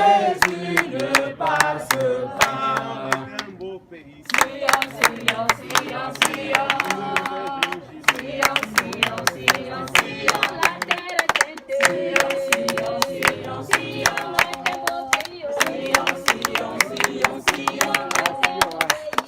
Jésus ne passe pas. Un beau pays. Sion, Sion, Sion, Sion. Sion, Sion, Sion, Sion. La terre est teintée. Sion, Sion, Sion, Sion. C'est beau pays. Sion, Sion, Sion, Sion.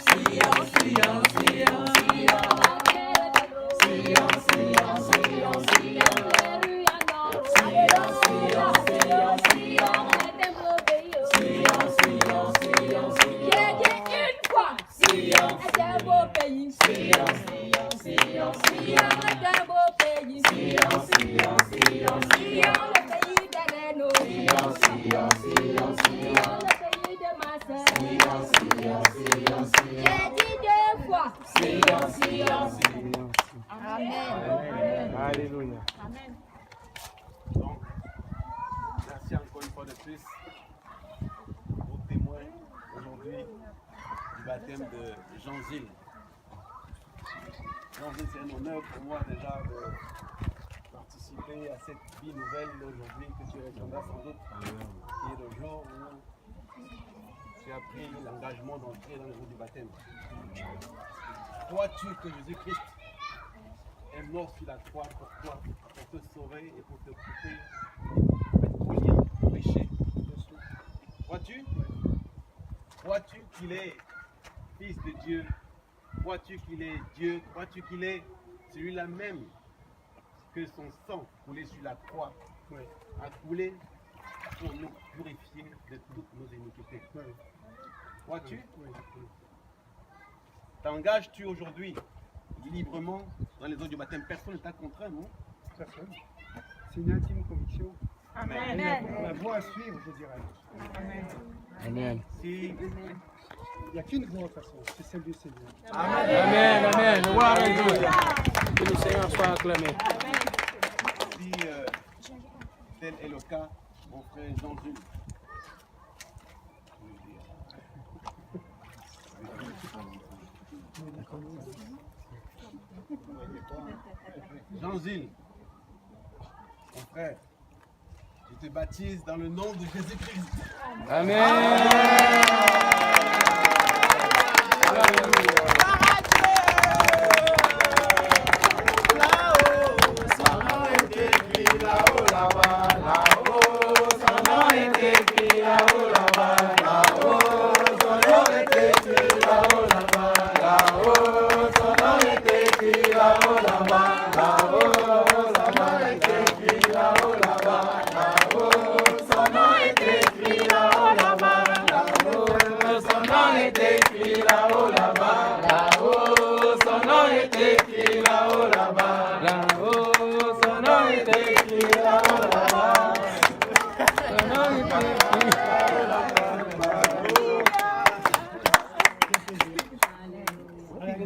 Sion, Sion, Sion, Sion. La terre est beau. Sion, Sion, Sion, Sion. Les rues en or. Sion, Sion, Sion, Sion. C'est un beau pays. Sion, Sion, Sion, Sion. J'ai dit une fois. Sion, c'est un beau pays. Sion, Sion, Sion, Sion. C'est un beau pays. Sion, Sion, Sion, Sion. Le pays des Renault. Sion, Sion, Sion, Sion. Le pays de ma sœur. Sion, Sion, Sion, Sion. J'ai dit deux fois. Sion, Sion, Sion. Amen. Alléluia. Amen. Donc, merci encore une fois de plus aux témoins aujourd'hui du baptême de Jean-Gilles. Jean-Gilles, c'est un honneur pour moi déjà de participer à cette vie nouvelle aujourd'hui que tu retiendras sans doute, qui est le jour où tu as pris l'engagement d'entrer dans le jour du baptême. Crois-tu que Jésus-Christ est mort sur la croix pour toi, pour te sauver et pour te couper au péché? Crois-tu? Crois-tu qu'il est fils de Dieu? Crois-tu qu'il est Dieu? Crois-tu qu'il est celui-là même que son sang coulé sur la croix a coulé pour nous purifier de toutes nos iniquités? Crois-tu? T'engages-tu aujourd'hui librement dans les eaux du baptême? Personne ne t'a contraint, non? Personne. C'est une intime conviction. Amen. La voie à suivre, je dirais. Amen. Si, Il n'y a qu'une voie de toute façon, c'est celle du Seigneur. Amen. Amen. Gloire à Dieu. Que le Seigneur soit acclamé. si tel est le cas, mon frère Jean-Gilles, Jean-Gilles, mon frère, je te baptise dans le nom de Jésus-Christ. Amen.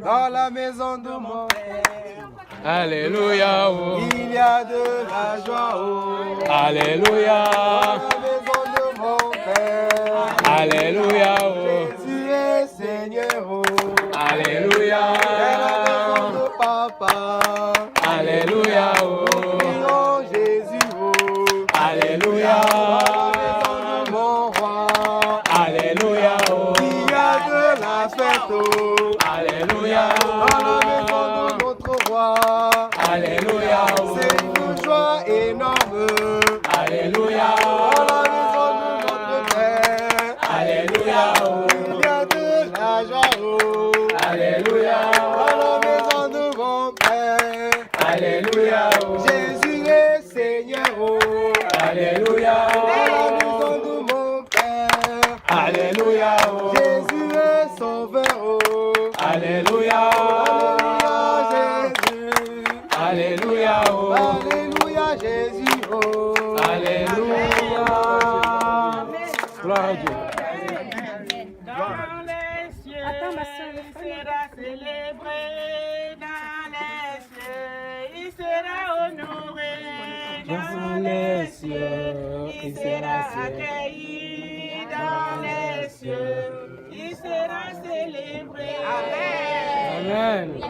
Dans la maison de mon Père, Alléluia. Oh. il y a de la joie. Oh. Alléluia. Dans la maison de mon Père, Alléluia. Oh. Jésus est Seigneur. Oh. Alléluia. Dans la maison de Papa, Alléluia. Oh. prions Jésus. Oh. Alléluia. Dans la maison de mon roi, Alléluia. Oh. il y a de la fête. Oh. Alléluia. Dans la maison de notre roi, Alléluia. Oh. c'est une joie énorme. Alléluia. Dans la maison de notre Père, Alléluia. Oh. il y a de la joie. Oh. Alléluia. Dans la maison de mon Père, Alléluia. Oh. Jésus est Seigneur. Oh. Alléluia. Dans la maison de mon Père, Alléluia. Oh. Jésus est Sauveur. Oh. Alléluia. Alléluia Jésus. Alléluia. Oh. Alléluia Jésus. Oh. Alléluia. Gloire à Dieu. Dans les cieux, il sera célébré. Dans les cieux, il sera honoré. Dans les cieux, il sera accueilli. Dans les cieux, il sera célébré. Amen. Amen.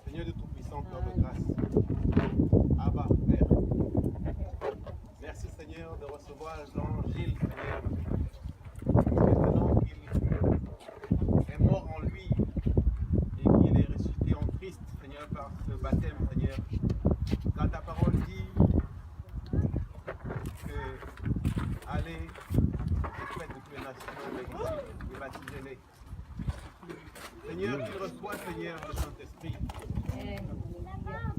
Seigneur de Tout-Puissant, Père de grâce, Abba, Père, merci Seigneur de soit Jean-Gilles, Seigneur. Maintenant qu'il est mort en lui et qu'il est ressuscité en Christ, Seigneur, par ce baptême, Seigneur. Quand ta parole dit que allez et faites de toutes les nations les disciples et baptisez-les. Seigneur, qu'il reçoit, Seigneur, le Saint-Esprit.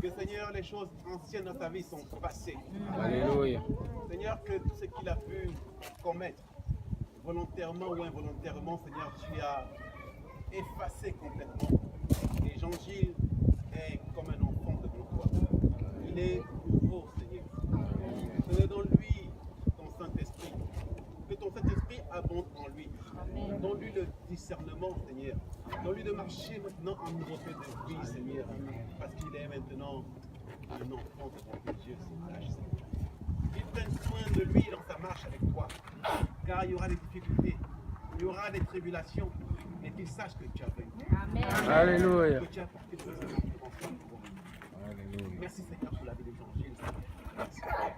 Que Seigneur, les choses anciennes dans ta vie sont passées. Alléluia. Seigneur, que tout ce qu'il a pu commettre, volontairement ou involontairement, Seigneur, tu as effacé complètement. Et Jean-Gilles est comme un enfant devant toi. Il est nouveau, Seigneur. Donne dans lui ton Saint-Esprit. Que ton Saint-Esprit abonde en lui. Donne-lui le discernement, Seigneur. Donne-lui de marcher maintenant en nouveauté de vie, Seigneur. Parce qu'il est maintenant un enfant devant tes yeux, Seigneur. Qu'il prenne soin de lui dans sa marche avec toi. Car il y aura des difficultés, il y aura des tribulations, mais qu'il sache que tu as vaincu. Alléluia. Que tu as porté le Saint-Esprit pour lui. Merci Seigneur pour la vie d'Évangile.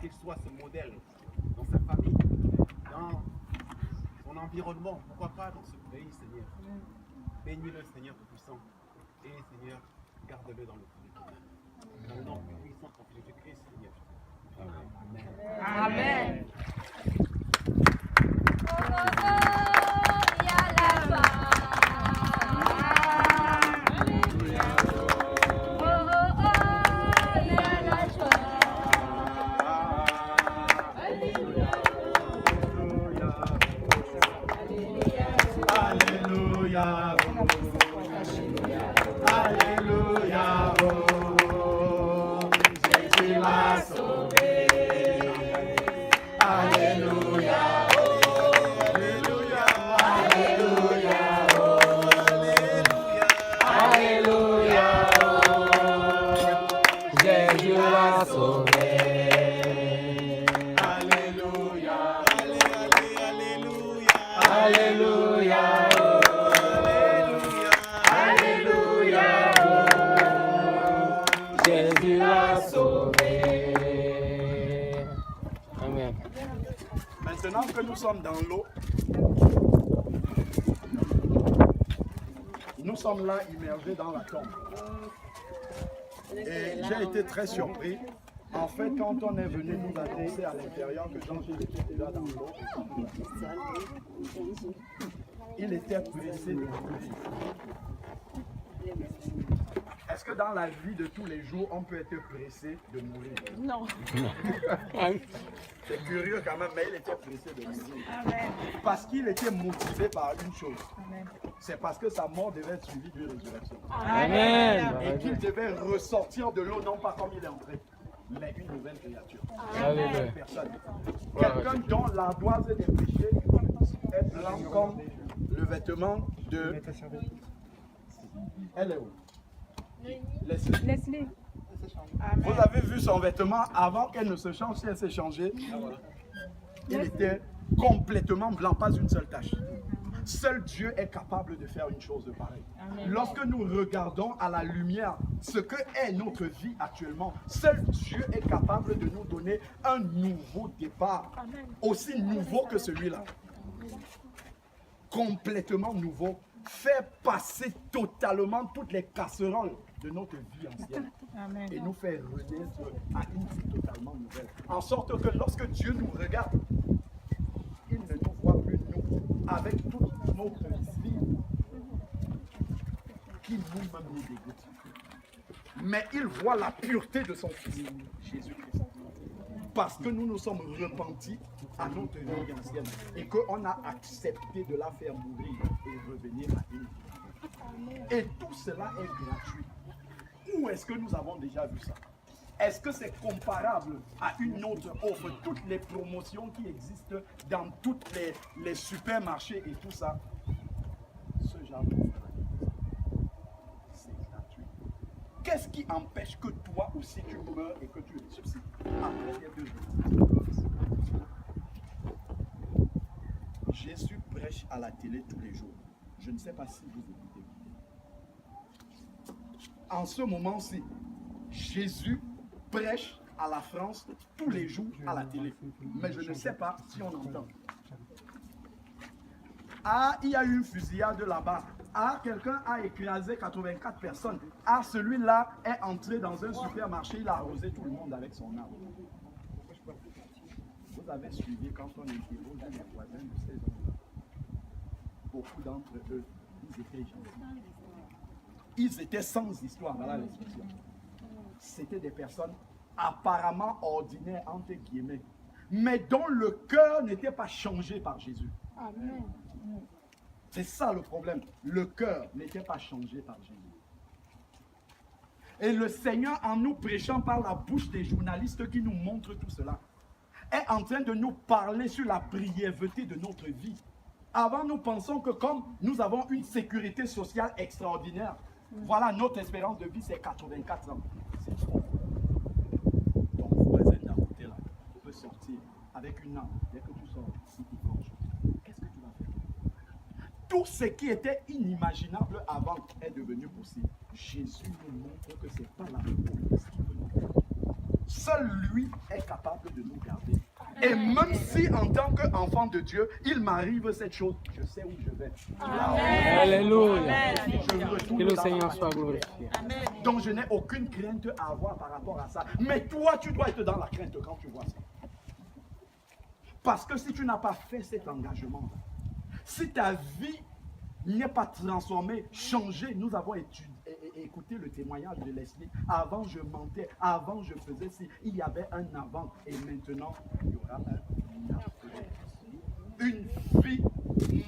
Qu'il soit ce modèle dans sa famille, dans son environnement, pourquoi pas dans ce pays, Seigneur. Bénis-le, Seigneur Tout-Puissant. Et Seigneur, garde-le dans le feu de ton âme. Dans le nom puissant de Jésus-Christ, Seigneur. Amen. Amen. Oh, oh, oh, il y a la joie. Oh, oh, oh, il y a la joie. Alléluia. Alléluia. Alléluia. Oh, Jésus m'a sauvé. Alléluia. Alléluia. Alléluia. Alléluia. Jésus m'a sauvé. Alléluia. Alléluia. Jésus l'a sauvé. Amen. Maintenant que nous sommes dans l'eau, nous sommes là immergés dans la tombe. Et j'ai été très surpris. En fait, quand on est venu nous annoncer à l'intérieur que Jean-Gilles était déjà dans l'eau, il était pressé de mourir. Est-ce que dans la vie de tous les jours, on peut être pressé de mourir? Non. C'est curieux quand même, mais il était pressé de mourir. Amen. Parce qu'il était motivé par une chose. Amen. C'est parce que sa mort devait être suivie d'une résurrection. Amen. Et qu'il devait ressortir de l'eau, non pas comme il est entré, mais une nouvelle créature. Alléluia. Une personne. Quelqu'un dont l'ardoise des péchés est blanc comme le vêtement de... Elle est où? Leslie. Vous avez vu son vêtement avant qu'elle ne se change, si elle s'est changée. Il était complètement blanc, pas une seule tache. Seul Dieu est capable de faire une chose de pareille. Lorsque nous regardons à la lumière ce que est notre vie actuellement, seul Dieu est capable de nous donner un nouveau départ, aussi nouveau que celui-là. Complètement nouveau, fait passer totalement toutes les casseroles de notre vie ancienne. Amen. Et nous faire renaître à une vie totalement nouvelle. En sorte que lorsque Dieu nous regarde, il ne nous voit plus nous avec toute notre vie qui nous-mêmes nous dégoûte. Mais il voit la pureté de son Fils, Jésus-Christ. Parce que nous nous sommes repentis à notre vie ancienne et qu'on a accepté de la faire mourir et revenir à une vie. Et tout cela est gratuit. Où est-ce que nous avons déjà vu ça? Est-ce que c'est comparable à une autre offre? Toutes les promotions qui existent dans tous les supermarchés et tout ça, ce genre d'offre, c'est gratuit. Qu'est-ce qui empêche que toi aussi tu meurs et que tu ressuscites après les 2 jours? Jésus prêche à la télé tous les jours. Je ne sais pas si vous écoutez. En ce moment-ci, Jésus prêche à la France tous les jours à la télé. Mais je ne sais pas si on entend. Ah, il y a eu une fusillade là-bas. Ah, quelqu'un a écrasé 84 personnes. Ah, celui-là est entré dans un supermarché, il a arrosé tout le monde avec son arme. Vous avez suivi quand on interroge les voisins de ces hommes-là. Beaucoup d'entre eux, ils étaient gentils. Ils étaient sans histoire, voilà l'expression. C'était des personnes apparemment ordinaires, entre guillemets, mais dont le cœur n'était pas changé par Jésus. Amen. C'est ça le problème. Le cœur n'était pas changé par Jésus. Et le Seigneur, en nous prêchant par la bouche des journalistes qui nous montrent tout cela, est en train de nous parler sur la brièveté de notre vie. Avant, nous pensons que comme nous avons une sécurité sociale extraordinaire, voilà, notre espérance de vie, c'est 84 ans. C'est trop. Ton voisin d'à côté, là, peut sortir avec une arme. Dès que tu sors, si tu forges, qu'est-ce que tu vas faire? Tout ce qui était inimaginable avant est devenu possible. Jésus nous montre que ce n'est pas la police qui peut nous garder. Seul lui est capable de nous garder. Et même si en tant qu'enfant de Dieu, il m'arrive cette chose, je sais où je vais. Alléluia. Je retourne Que le dans Seigneur ma soit maison. glorifié. Donc je n'ai aucune crainte à avoir par rapport à ça. Mais toi, tu dois être dans la crainte quand tu vois ça. Parce que si tu n'as pas fait cet engagement, si ta vie n'est pas transformée, changée, nous avons écouté le témoignage de Leslie. Avant, je mentais, avant, je faisais ci. Il y avait un avant et maintenant, il y aura un après. Une vie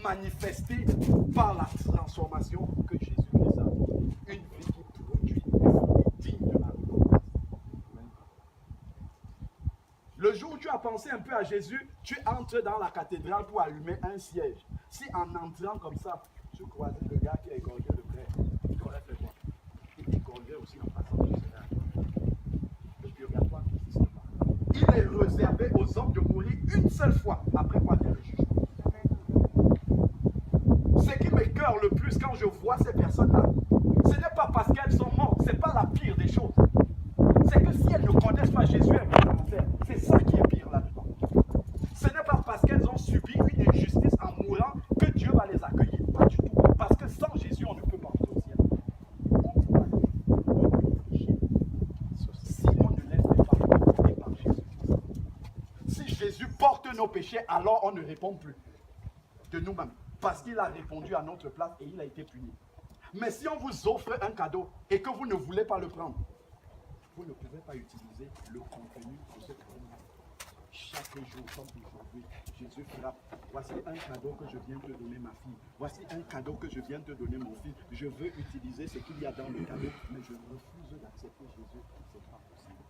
manifestée par la transformation que Jésus-Christ a. Une vie qui produit digne de la reconnaissance. Le jour où tu as pensé un peu à Jésus, tu entres dans la cathédrale pour allumer un siège. Si en entrant comme ça, tu croisais le gars qui a égorgé le frère, il aurait fait quoi? Il égorgeait aussi en passant de cela. Le purgatoire n'existe pas. Il est réservé aux hommes de mourir une seule fois. Après quoi vient le jugement. Ce qui m'écoeure le plus quand je vois ces personnes-là, ce n'est pas parce qu'elles sont mortes, ce n'est pas la pire des choses. C'est que si elles ne connaissent pas Jésus, elles vont l'enfer. C'est ça qui est pire là-dedans. Ce n'est pas parce qu'elles ont subi une injustice en mourant que Dieu va les accueillir. Pas du tout. Parce que sans Jésus, on ne peut pas entrer au ciel. Si on ne laisse pas porter par Jésus. Si Jésus porte nos péchés, alors on ne répond plus de nous-mêmes. Parce qu'il a répondu à notre place et il a été puni. Mais si on vous offre un cadeau et que vous ne voulez pas le prendre, vous ne pouvez pas utiliser le contenu de ce cadeau. Chaque jour, comme aujourd'hui, Jésus fera, voici un cadeau que je viens te donner, ma fille. Voici un cadeau que je viens te donner, mon fils. Je veux utiliser ce qu'il y a dans le cadeau, mais je refuse d'accepter Jésus. Ce n'est pas possible.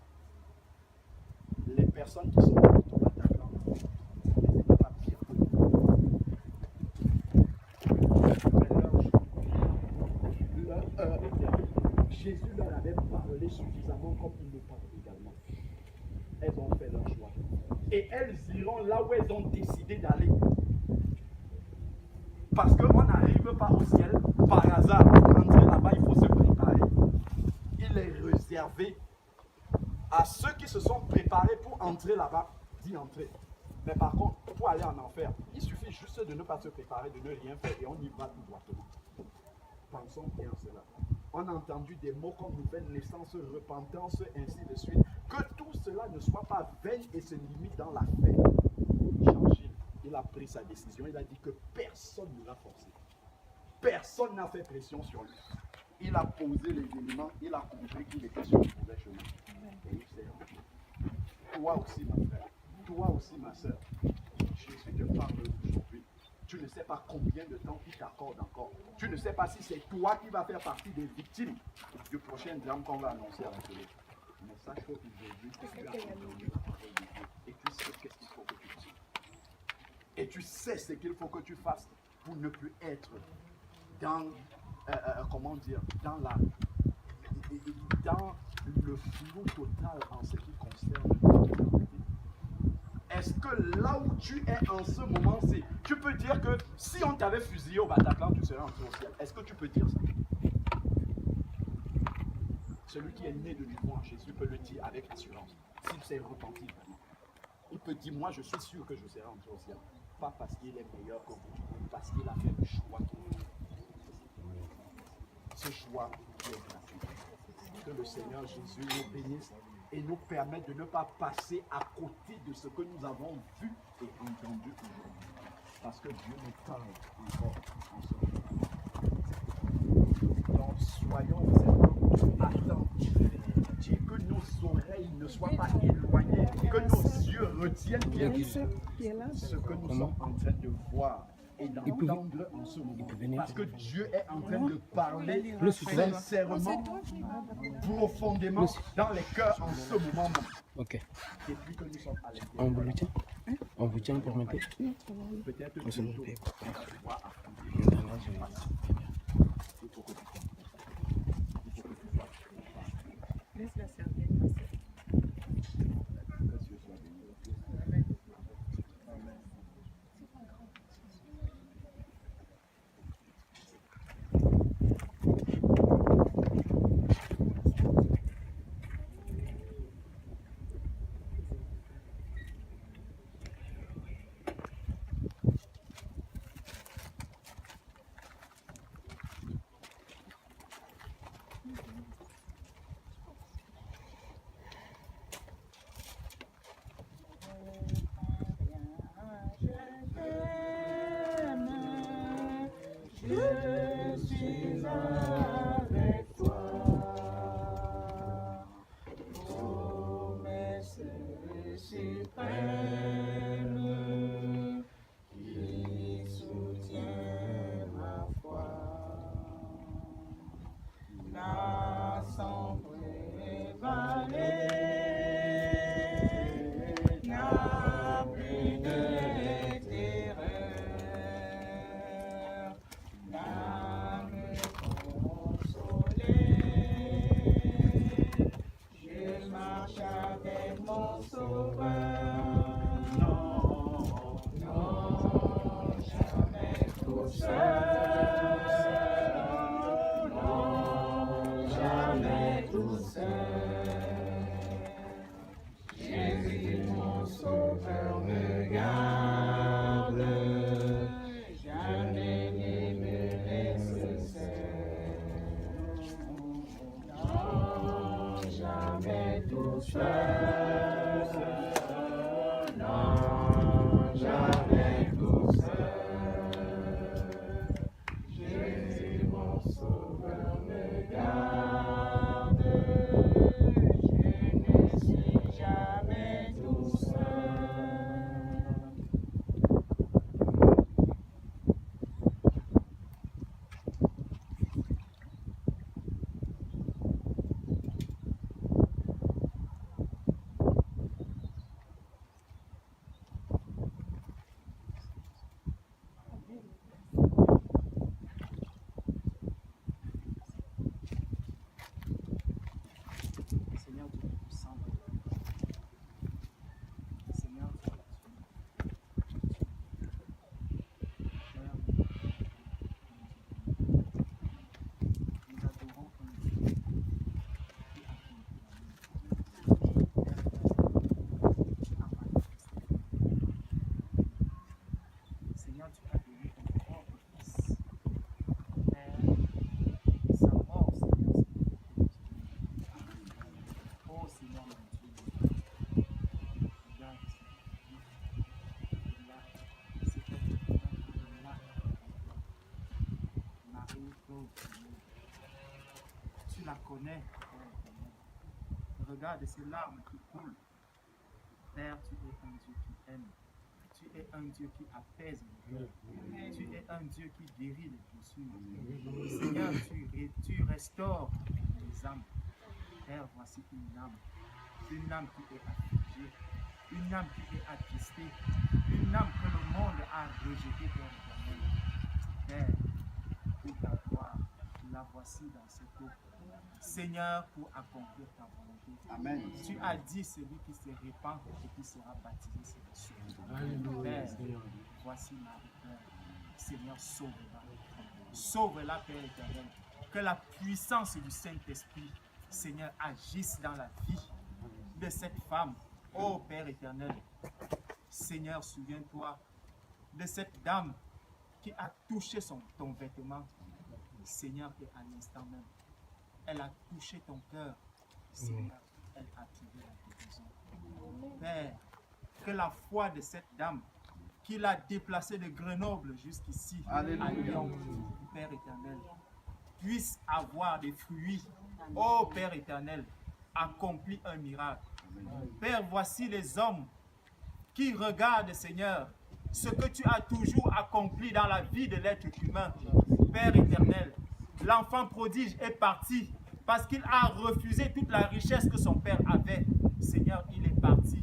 Les personnes qui sont autour d'attaquant, ce n'est pas pire que nous. Jésus leur avait parlé suffisamment comme il nous parle également. Elles ont fait leur choix. Et elles iront là où elles ont décidé d'aller. Parce qu'on n'arrive pas au ciel par hasard. Pour entrer là-bas, il faut se préparer. Il est réservé à ceux qui se sont préparés pour entrer là-bas, d'y entrer. Mais par contre, pour aller en enfer, il suffit juste de ne pas se préparer, de ne rien faire et on y va tout droitement. Pensons bien à cela. On a entendu des mots comme nouvelle naissance, repentance, ainsi de suite. Que tout cela ne soit pas vain et se limite dans la fait. Il a pris sa décision, il a dit que personne ne l'a forcé. Personne n'a fait pression sur lui. Il a posé les éléments, il a compris qu'il était sur le mauvais chemin. Et il s'est rendu. Toi aussi, ma frère, toi aussi, ma soeur, Jésus te parle aujourd'hui. Tu ne sais pas combien de temps il t'accorde encore. Tu ne sais pas si c'est toi qui vas faire partie des victimes du prochain drame qu'on va annoncer à la télé. Mais sache qu'aujourd'hui, tu as entendu la parole de Dieu et tu sais qu'est-ce qu'il faut que tu fasses. Et tu sais ce qu'il faut que tu fasses pour ne plus être dans, comment dire, dans le flou total en ce qui concerne l'autorité. Est-ce que là où tu es en ce moment-ci, tu peux dire que si on t'avait fusillé au Bataclan, tu serais entré au ciel? Est-ce que tu peux dire ça? Celui qui est né de nouveau en Jésus peut le dire avec assurance. s'il s'est repenti vraiment, il peut dire, moi je suis sûr que je serai entré au ciel. Pas parce qu'il est meilleur que vous, mais parce qu'il a fait le choix qu'il fait. Ce choix qui est gratuit. Que le Seigneur Jésus nous bénisse et nous permette de ne pas passer à côté de ce que nous avons vu et entendu aujourd'hui. Parce que Dieu nous parle encore en ce moment. Donc soyons vraiment attentifs. Que nos oreilles ne soient pas éloignées, que nos yeux retiennent bien ce que nous sommes en train de voir et d'entendre en ce moment. Parce que Dieu est en train de parler sincèrement, profondément dans les cœurs en ce moment. Ok. Depuis que nous sommes à l'intérieur. On vous le tient? On vous tient pour monter? Peut-être que On se bientôt, monte. on va affronter. Laisse la serviette passer. Je suis avec toi, promesse suprême qui soutient ma foi. La sombre vallée n'a plus de terreur. L'âme consolée, je marche avec mon sauveur. Non, jamais tout seul. Non, jamais tout seul. Jésus, mon sauveur, me garde. Jamais ne me laisse seul. Non, jamais tout seul. Non, jamais tout seul. Jésus, mon sauveur, me garde. Je ne suis jamais tout seul. Seigneur Dieu puissant, Seigneur Dieu, nous adorons un Dieu qui a Seigneur, tu as donné ton propre Fils. Père, sa mort, Seigneur, oh Seigneur mon Dieu, regarde c'est là, Marie, pauvre Seigneur, tu la connais, Père. Regarde ces larmes qui coulent. Père, tu es un Dieu qui aime. Tu es un Dieu qui apaise les cœurs. Tu es un Dieu qui guérit les blessures. Seigneur, tu restaures les âmes. Père, voici une âme qui est affligée, une âme qui est attristée, une âme que le monde a rejetée, Père éternel. Père, pour ta gloire, la voici dans cette eau. Seigneur, pour accomplir ta volonté. Amen. Tu as dit celui qui se répand et qui sera baptisé sera sauvé. Père, voici Marie, Père. Seigneur, sauve-la. Sauve-la, Père éternel. Que la puissance du Saint-Esprit, Seigneur, agisse dans la vie de cette femme, ô Père éternel. Seigneur, souviens-toi de cette dame qui a touché ton vêtement. Seigneur, et à l'instant même, elle a touché ton cœur. Seigneur, elle a trouvé la guérison. Père, que la foi de cette dame qui l'a déplacée de Grenoble jusqu'ici, à Lyon, Père éternel, puisse avoir des fruits. Oh Père éternel, accomplis un miracle. Père, voici les hommes qui regardent, Seigneur, ce que tu as toujours accompli dans la vie de l'être humain. Père éternel, l'enfant prodige est parti parce qu'il a refusé toute la richesse que son père avait. Seigneur, il est parti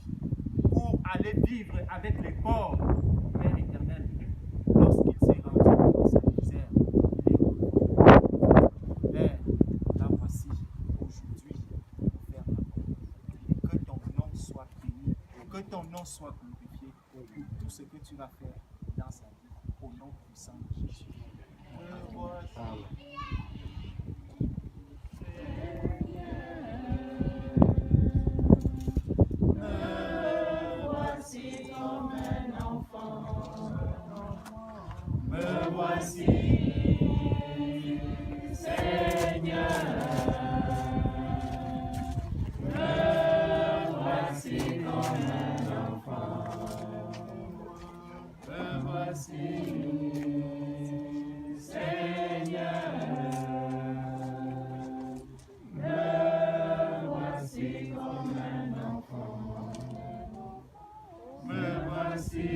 pour aller vivre avec les pauvres. Père éternel, lorsqu'il s'est rendu compte de sa misère, il est revenu. Père, la voici aujourd'hui pour faire la paix. Que ton nom soit béni, que ton nom soit glorifié pour tout ce que tu vas faire dans sa vie, au nom puissant de Jésus. Voici comme un enfant, Me voici, Seigneur. Me voici comme un enfant. Me voici, Seigneur. Me voici comme un enfant. Me voici,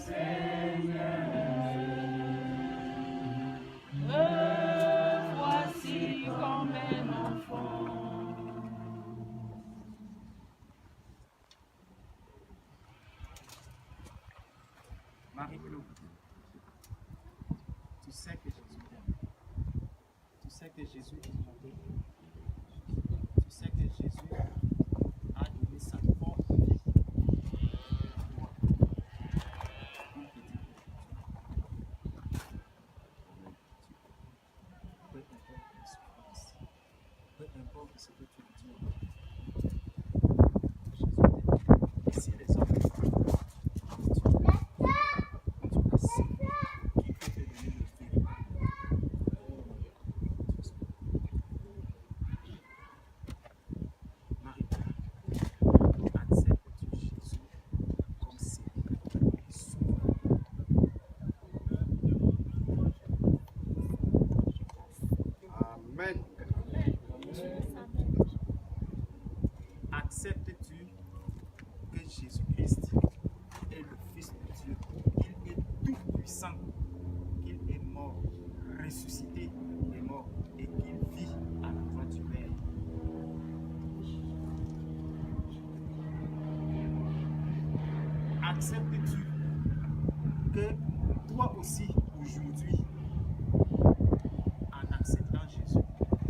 Seigneur. me voici comme un enfant. Marie-Claude, tu sais que Jésus t'aime. Tu sais que Jésus est monté. Tu sais que Jésus a donné sa propre vie pour toi. Peu importe les souffrances, peu importe ce que tu dis, Jésus t'aime. Et si les hommes tu as su qui peut te donner le vérité. Marie, acceptes-tu Jésus comme Seigneur et Sauveur? Amen. Acceptes-tu que Jésus-Christ est le Fils de Dieu, qu'il est tout puissant, qu'il est mort, ressuscité des morts et qu'il vit à la droite du Père? Acceptes-tu que toi aussi, aujourd'hui, en acceptant Jésus,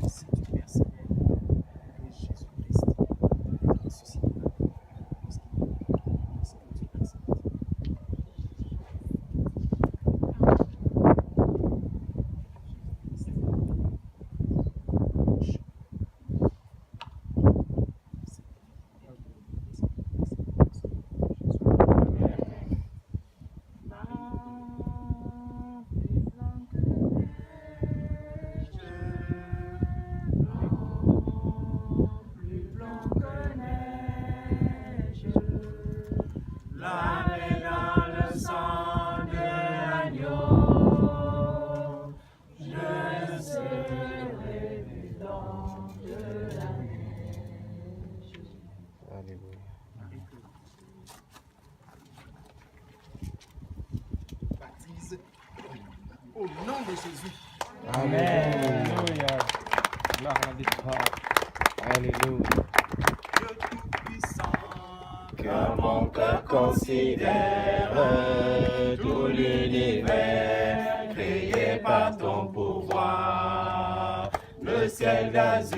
si tu persévères, que Jésus-Christ est ressuscité lorsqu'il est mort? Est-ce que tu acceptes? Lavé dans le sang de l'agneau, je serai vivant de la neige. Baptise au nom de Jésus. Amen. Alléluia. Dieu tout-puissant, Que mon cœur considère tout l'univers créé par ton pouvoir. Le ciel d'azur,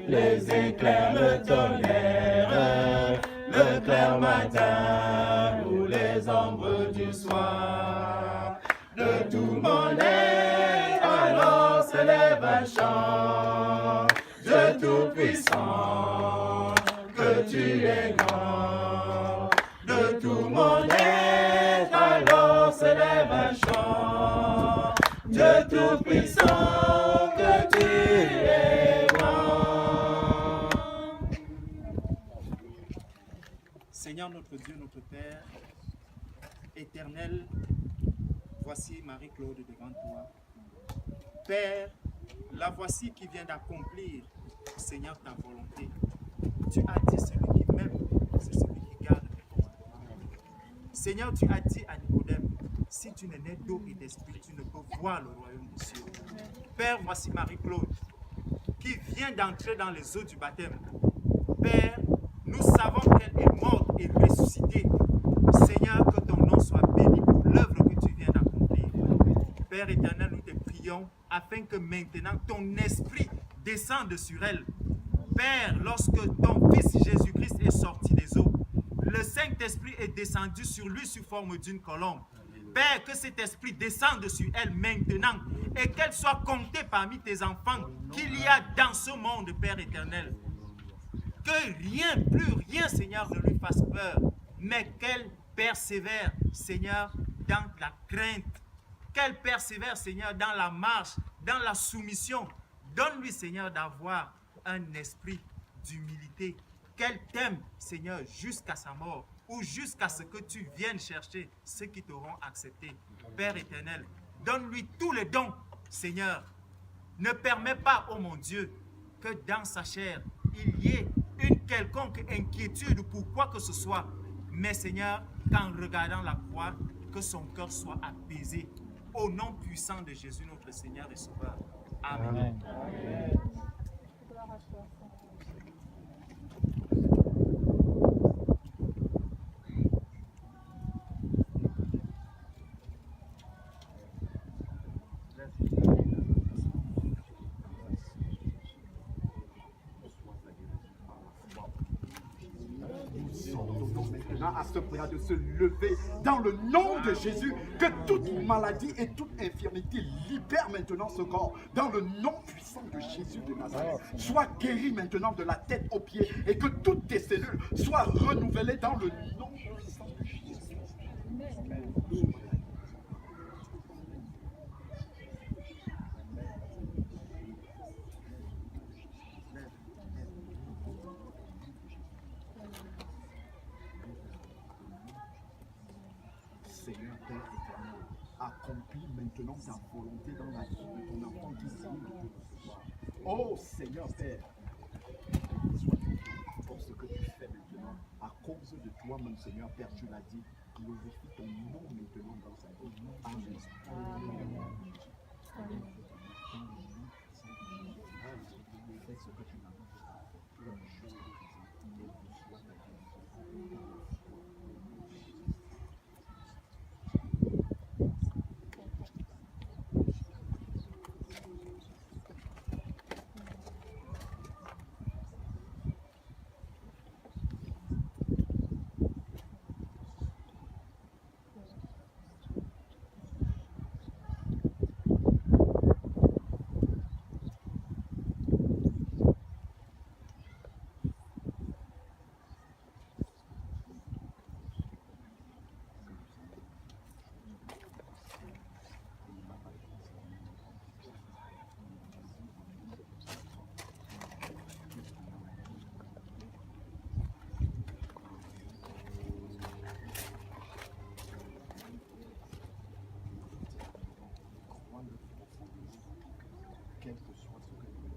les éclairs, le tonnerre, le clair matin ou les ombres du soir. De tout mon être, alors s'élève un chant. Dieu tout-puissant, tu es grand. De tout mon être, alors se lève un chant. Dieu tout-puissant, que tu es grand. Seigneur notre Dieu, notre Père, éternel, voici Marie-Claude devant toi. Père, la voici qui vient d'accomplir, Seigneur, ta volonté. Tu as dit celui qui m'aime, c'est celui qui garde mes commandements. Seigneur, tu as dit à Nicodème, si tu n'es né d'eau et d'esprit, tu ne peux voir le royaume des cieux. Père, voici Marie-Claude qui vient d'entrer dans les eaux du baptême. Père, nous savons qu'elle est morte et ressuscitée. Seigneur, que ton nom soit béni pour l'œuvre que tu viens d'accomplir. Père éternel, nous te prions afin que maintenant ton esprit descende sur elle. Père, lorsque ton Fils Jésus-Christ est sorti des eaux, le Saint-Esprit est descendu sur lui sous forme d'une colombe. Père, que cet esprit descende sur elle maintenant et qu'elle soit comptée parmi tes enfants qu'il y a dans ce monde, Père éternel. Que rien, plus rien, Seigneur, ne lui fasse peur, mais qu'elle persévère, Seigneur, dans la crainte. Qu'elle persévère, Seigneur, dans la marche, dans la soumission. Donne-lui, Seigneur, d'avoir un esprit d'humilité. Qu'elle t'aime, Seigneur, jusqu'à sa mort ou jusqu'à ce que tu viennes chercher ceux qui t'auront accepté. Père éternel, donne-lui tous les dons, Seigneur. Ne permets pas, oh mon Dieu, que dans sa chair, il y ait une quelconque inquiétude pour quoi que ce soit. Mais Seigneur, qu'en regardant la croix, que son cœur soit apaisé. Au nom puissant de Jésus, notre Seigneur et Sauveur. Amen. Amen. À ce bras de se lever dans le nom de Jésus, que toute maladie et toute infirmité libère maintenant ce corps dans le nom puissant de Jésus de Nazareth. Sois guéri maintenant de la tête aux pieds et que toutes tes cellules soient renouvelées dans le nom puissant de Jésus. Seigneur Père éternel, accomplis maintenant ta volonté dans la vie de ton enfant qui s'est. Oh Seigneur Père, sois pour ce que tu fais maintenant. À cause de toi, mon Seigneur Père, tu l'as dit, glorifie ton nom maintenant dans sa vie. Amen. Fais ce que tu m'as dit. Pour une chose et pour soit ta vie. Quel que soit ce que nous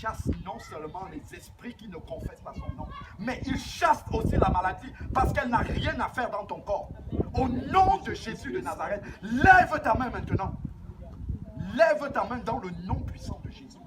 chasse non seulement les esprits qui ne confessent pas son nom, mais il chasse aussi la maladie parce qu'elle n'a rien à faire dans ton corps. Au nom de Jésus de Nazareth, lève ta main maintenant. Lève ta main dans le nom puissant de Jésus.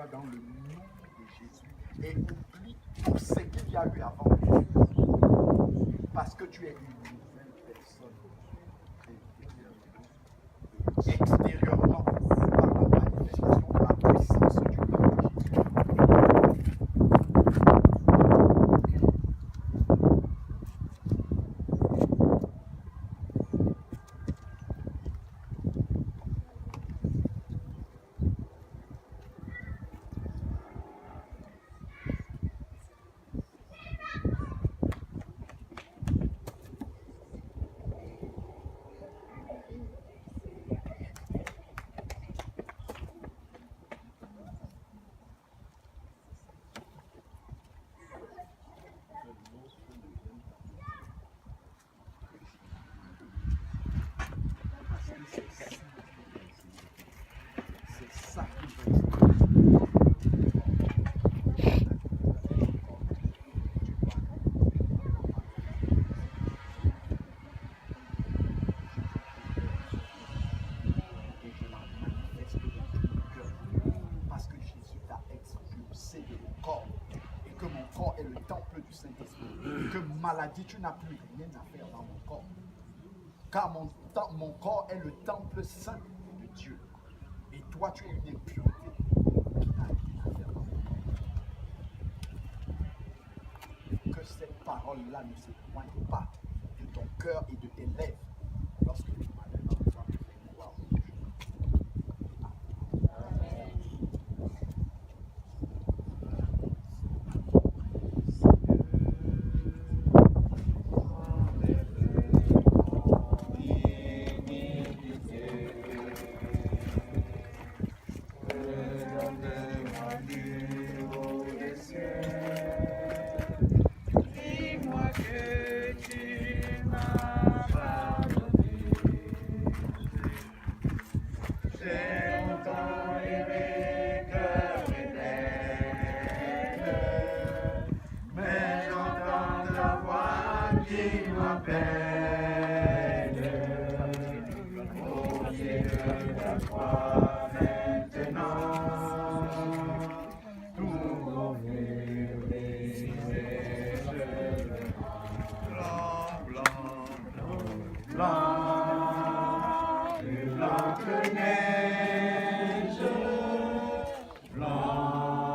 soit dans le nom de Jésus. Et oublie tout ce qu'il y a eu avant. Parce que tu es une nouvelle personne. Extérieurement, par la manifestation de la puissance du nom de Jésus. C'est ça qui veut dire. Parce que Jésus t'a expulsé de mon corps et que mon corps est le temple du Saint-Esprit. Que maladie, tu n'as plus rien à faire dans mon corps. Car mon corps est le temple saint de Dieu. Et toi, tu es une impureté qui n'a rien à faire dans mon corps. Que cette parole-là ne s'éloigne pas de ton cœur et de tes lèvres lorsque tu m'as dans toi de faire gloire au Dieu. Dis-moi que tu m'as pardonné. J'ai longtemps aimé cœur éternel, mais j'entends ta voix qui m'appelle. Au pied de la croix maintenant, tout revient blanc, plus blanc que neige, blanc,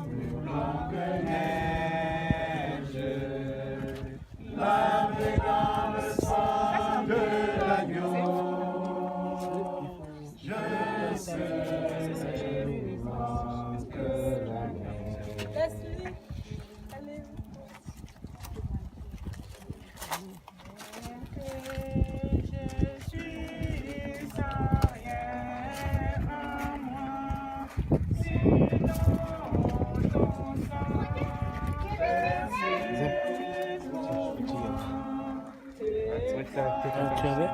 plus blanc que neige, lavé dans le sang de l'agneau, je sais vivant que l'agneau. Laisse-lui. Allez. Je suis sans rien en moi, sinon ton sang versé pour moi. Tu avais?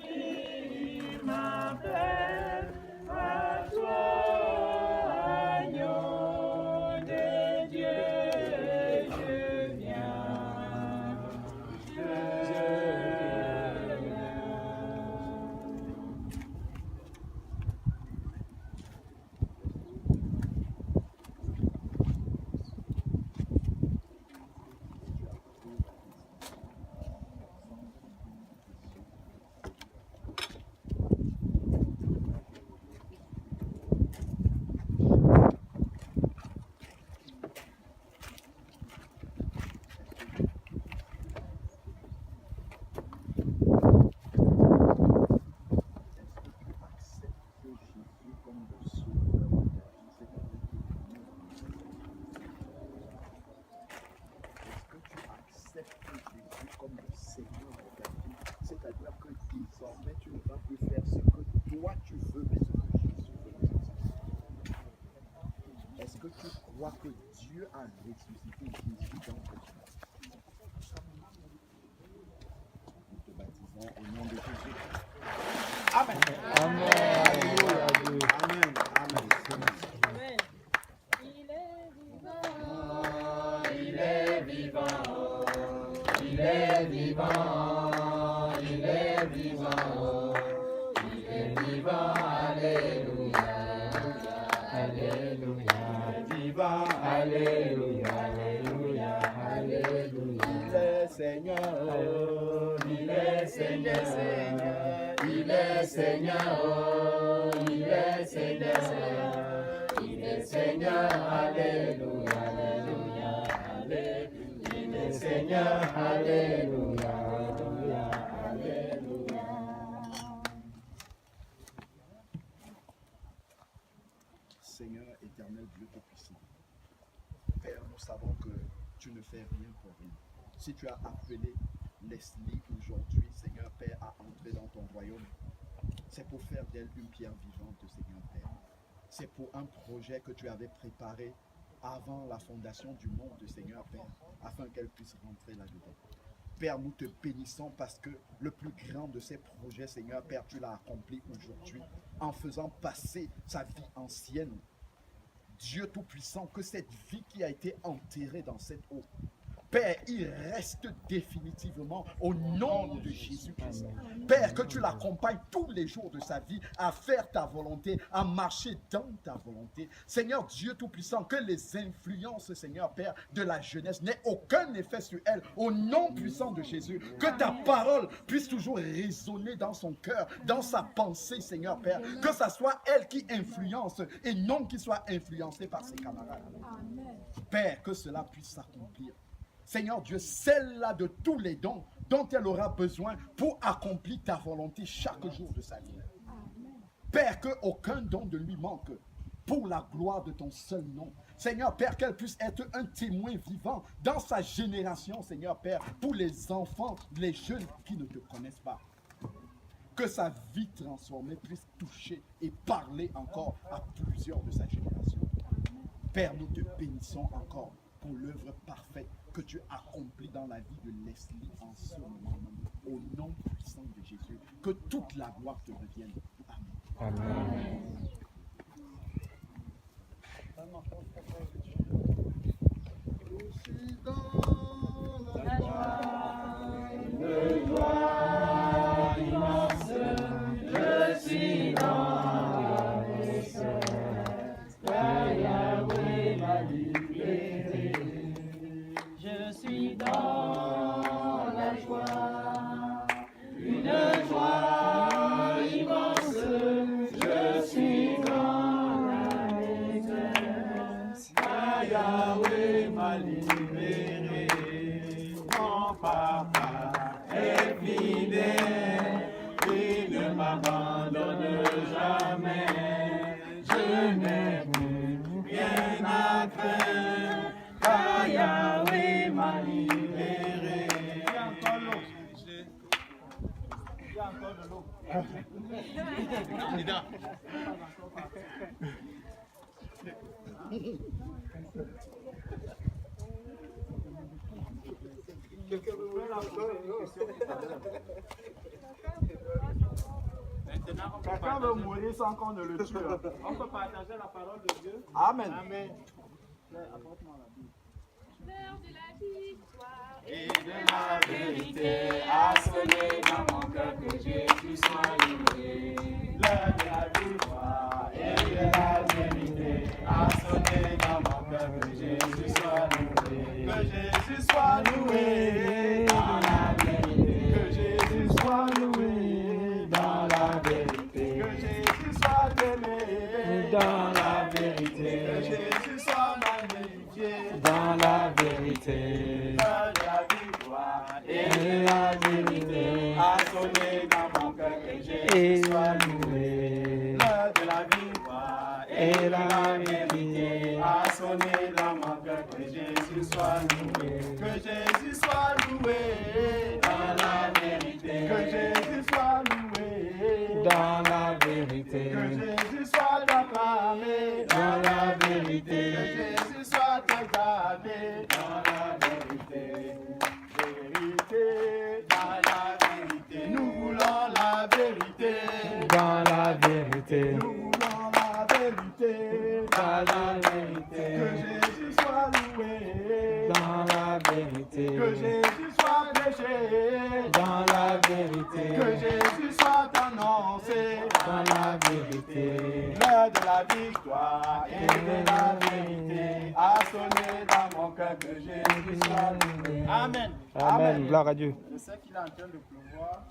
Qui m'appelle à toi, agneau de Dieu, je viens. C'est-à-dire que désormais tu ne vas plus faire ce que toi tu veux, mais ce que Jésus veut. Est-ce que tu crois que Dieu a ressuscité Jésus dans ta vie? Nous te baptisons au nom de Jésus. Amen. Amen. Alléluia. Amen. Amen. Amen. Il est vivant. Il est vivant, il est vivant, il est vivant, il est vivant, alléluia, alléluia. vivant. Alléluia, Alléluia, Alléluia. Il est Seigneur, il est Seigneur, il est Seigneur, il est Seigneur, il est Seigneur, Alléluia, Alléluia, Alléluia. Il est Seigneur, Alléluia, Alléluia, Alléluia. Seigneur éternel, Dieu Tout-Puissant, Père, nous savons que tu ne fais rien pour rien. Si tu as appelé Leslie aujourd'hui, Seigneur Père, à entrer dans ton royaume, c'est pour faire d'elle une pierre vivante, Seigneur Père. C'est pour un projet que tu avais préparé avant la fondation du monde, Seigneur Père, afin qu'elle puisse rentrer là-dedans. Père, nous te bénissons parce que le plus grand de ces projets, Seigneur Père, tu l'as accompli aujourd'hui en faisant passer sa vie ancienne. Dieu Tout-Puissant, que cette vie qui a été enterrée dans cette eau, Père, il reste définitivement au nom de Jésus-Christ. Père, que tu l'accompagnes tous les jours de sa vie à faire ta volonté, à marcher dans ta volonté. Seigneur Dieu Tout-Puissant, que les influences, Seigneur Père, de la jeunesse n'aient aucun effet sur elle. Au nom puissant de Jésus, que ta parole puisse toujours résonner dans son cœur, dans sa pensée, Seigneur Père. Que ça soit elle qui influence et non qui soit influencée par ses camarades. Père, que cela puisse s'accomplir. Seigneur Dieu, celle-là de tous les dons dont elle aura besoin pour accomplir ta volonté chaque jour de sa vie. Père, qu'aucun don ne lui manque pour la gloire de ton seul nom. Seigneur Père, qu'elle puisse être un témoin vivant dans sa génération, Seigneur Père, pour les enfants, les jeunes qui ne te connaissent pas. Que sa vie transformée puisse toucher et parler encore à plusieurs de sa génération. Père, nous te bénissons encore pour l'œuvre parfaite que tu accomplis dans la vie de Leslie en ce moment. Au nom puissant de Jésus, que toute la gloire te revienne. Amen. Amen. La joie, De joie immense, je suis dans la détresse, car Yahweh m'a libéré. Je suis dans la joie, une joie immense, je suis dans la détresse, car Yahweh m'a libéré. Mon papa est fidèle, il ne m'abandonne jamais. Je n'ai plus rien à craindre, car Yahweh m'a libéré. Il y a encore l'eau. Il y a encore de l'eau. Quelqu'un veut ouvrir encore une question? Maintenant, quelqu'un veut mourir sans qu'on ne le tue. On peut partager la parole de Dieu. Amen. Amen. Apporte-moi la Bible. l'heure de la victoire. Et de la vérité a sonné dans mon cœur que Jésus soit livré. L'heure de la victoire et de la vérité a sonné dans mon cœur que Jésus soit loué. Que Jésus soit loué dans la vérité. Que Jésus soit loué dans la vérité. Que Jésus soit aimé dans la vérité. Que Jésus soit magnifié dans la vérité. L'heure de la victoire et la vérité a sonné dans mon cœur que Jésus soit loué. L'heure de la victoire et la vérité a sonné dans mon cœur que Jésus soit loué. Que Jésus soit loué dans la vérité. Que Jésus soit loué dans la vérité. Que Jésus soit acclamé dans la vérité. Que Jésus soit exalté dans la vérité. Vérité dans la vérité. Nous voulons la vérité dans la vérité. Nous voulons la vérité dans la vérité. Que Jésus soit loué dans la vérité. Que Jésus soit prêché dans la vérité. Que Jésus soit annoncé dans la vérité. l'heure de la victoire et de la vérité a sonné dans mon cœur que Jésus soit loué. Amen. Amen. Gloire à Dieu. Je sais qu'il est en train de pleuvoir.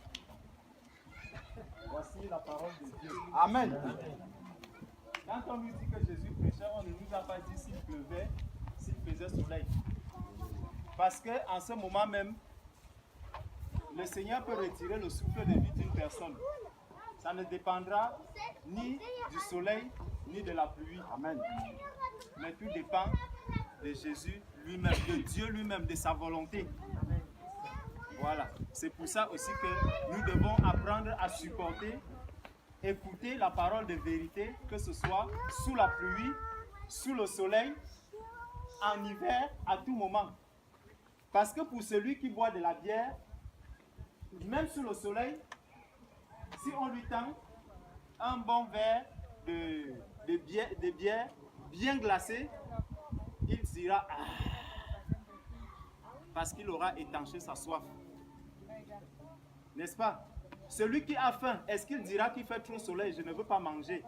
Voici la parole de Dieu. Amen. Quand on nous dit que Jésus prêchait, on ne nous a pas dit s'il pleuvait, s'il faisait soleil. Parce qu'en ce moment même, le Seigneur peut retirer le souffle de vie d'une personne. Ça ne dépendra ni du soleil, ni de la pluie. Amen. Mais tout dépend de Jésus lui-même, de Dieu lui-même, de sa volonté. Voilà. C'est pour ça aussi que nous devons apprendre à supporter, écouter la parole de vérité, que ce soit sous la pluie, sous le soleil, en hiver, à tout moment. Parce que pour celui qui boit de la bière, même sous le soleil, si on lui tend un bon verre de bière bien glacée, il dira ah, parce qu'il aura étanché sa soif. N'est-ce pas? Celui qui a faim, est-ce qu'il dira qu'il fait trop soleil, je ne veux pas manger?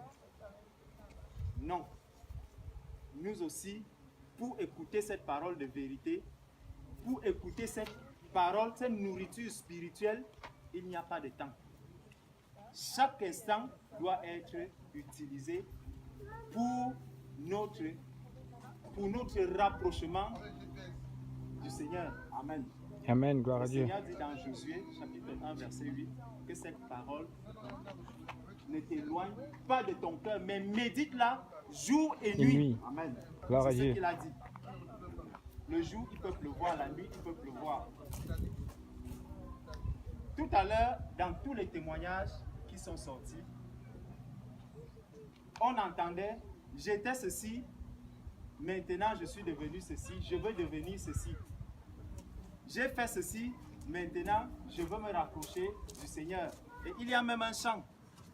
Non. Nous aussi, pour écouter cette parole de vérité, pour écouter cette parole, cette nourriture spirituelle, il n'y a pas de temps. Chaque instant doit être utilisé pour notre rapprochement du Seigneur. Amen. Amen. Gloire à Le Dieu. Seigneur dit dans Josué, chapitre 1, verset 8, que cette parole ne t'éloigne pas de ton cœur, mais médite-la jour et nuit. Amen. Gloire à C'est ce Dieu. qu'il a dit. Le jour, il peut pleuvoir, la nuit, il peut pleuvoir. Tout à l'heure, dans tous les témoignages qui sont sortis, on entendait « j'étais ceci, maintenant je suis devenu ceci, je veux devenir ceci. J'ai fait ceci, maintenant je veux me rapprocher du Seigneur. » Et il y a même un chant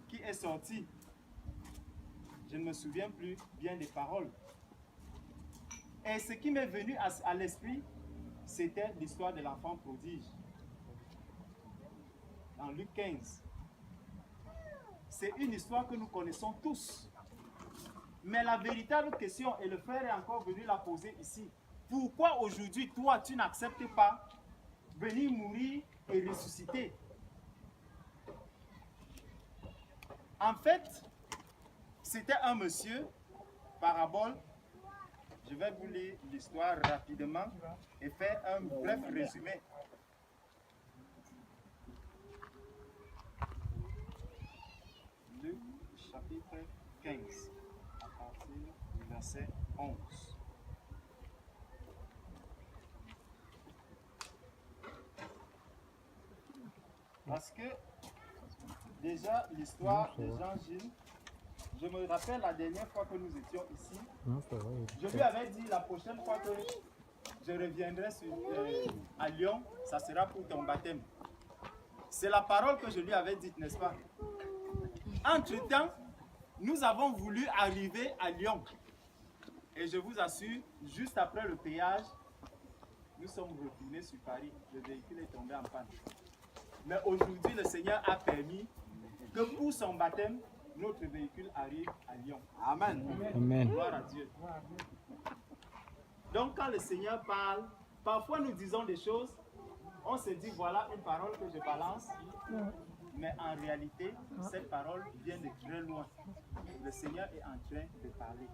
qui est sorti. Je ne me souviens plus bien des paroles. Et ce qui m'est venu à l'esprit, c'était l'histoire de l'enfant prodige. Dans Luc 15. C'est une histoire que nous connaissons tous. Mais la véritable question, et le frère est encore venu la poser ici, pourquoi aujourd'hui, toi, tu n'acceptes pas venir mourir et ressusciter? En fait, c'était un monsieur, parabole. Je vais vous lire l'histoire rapidement et faire un bref résumé. Luc chapitre 15, à partir du verset 11. Parce que déjà l'histoire de Jean-Gilles, je me rappelle la dernière fois que nous étions ici, je lui avais dit la prochaine fois que je reviendrai à Lyon, ça sera pour ton baptême. C'est la parole que je lui avais dite, n'est-ce pas? Entre-temps, nous avons voulu arriver à Lyon. Et je vous assure, juste après le péage, nous sommes retournés sur Paris. Le véhicule est tombé en panne. Mais aujourd'hui, le Seigneur a permis que pour son baptême, notre véhicule arrive à Lyon. Amen. Amen. Gloire à Dieu. Donc quand le Seigneur parle, parfois nous disons des choses, on se dit voilà une parole que je balance, mais en réalité, cette parole vient de très loin. Le Seigneur est en train de parler.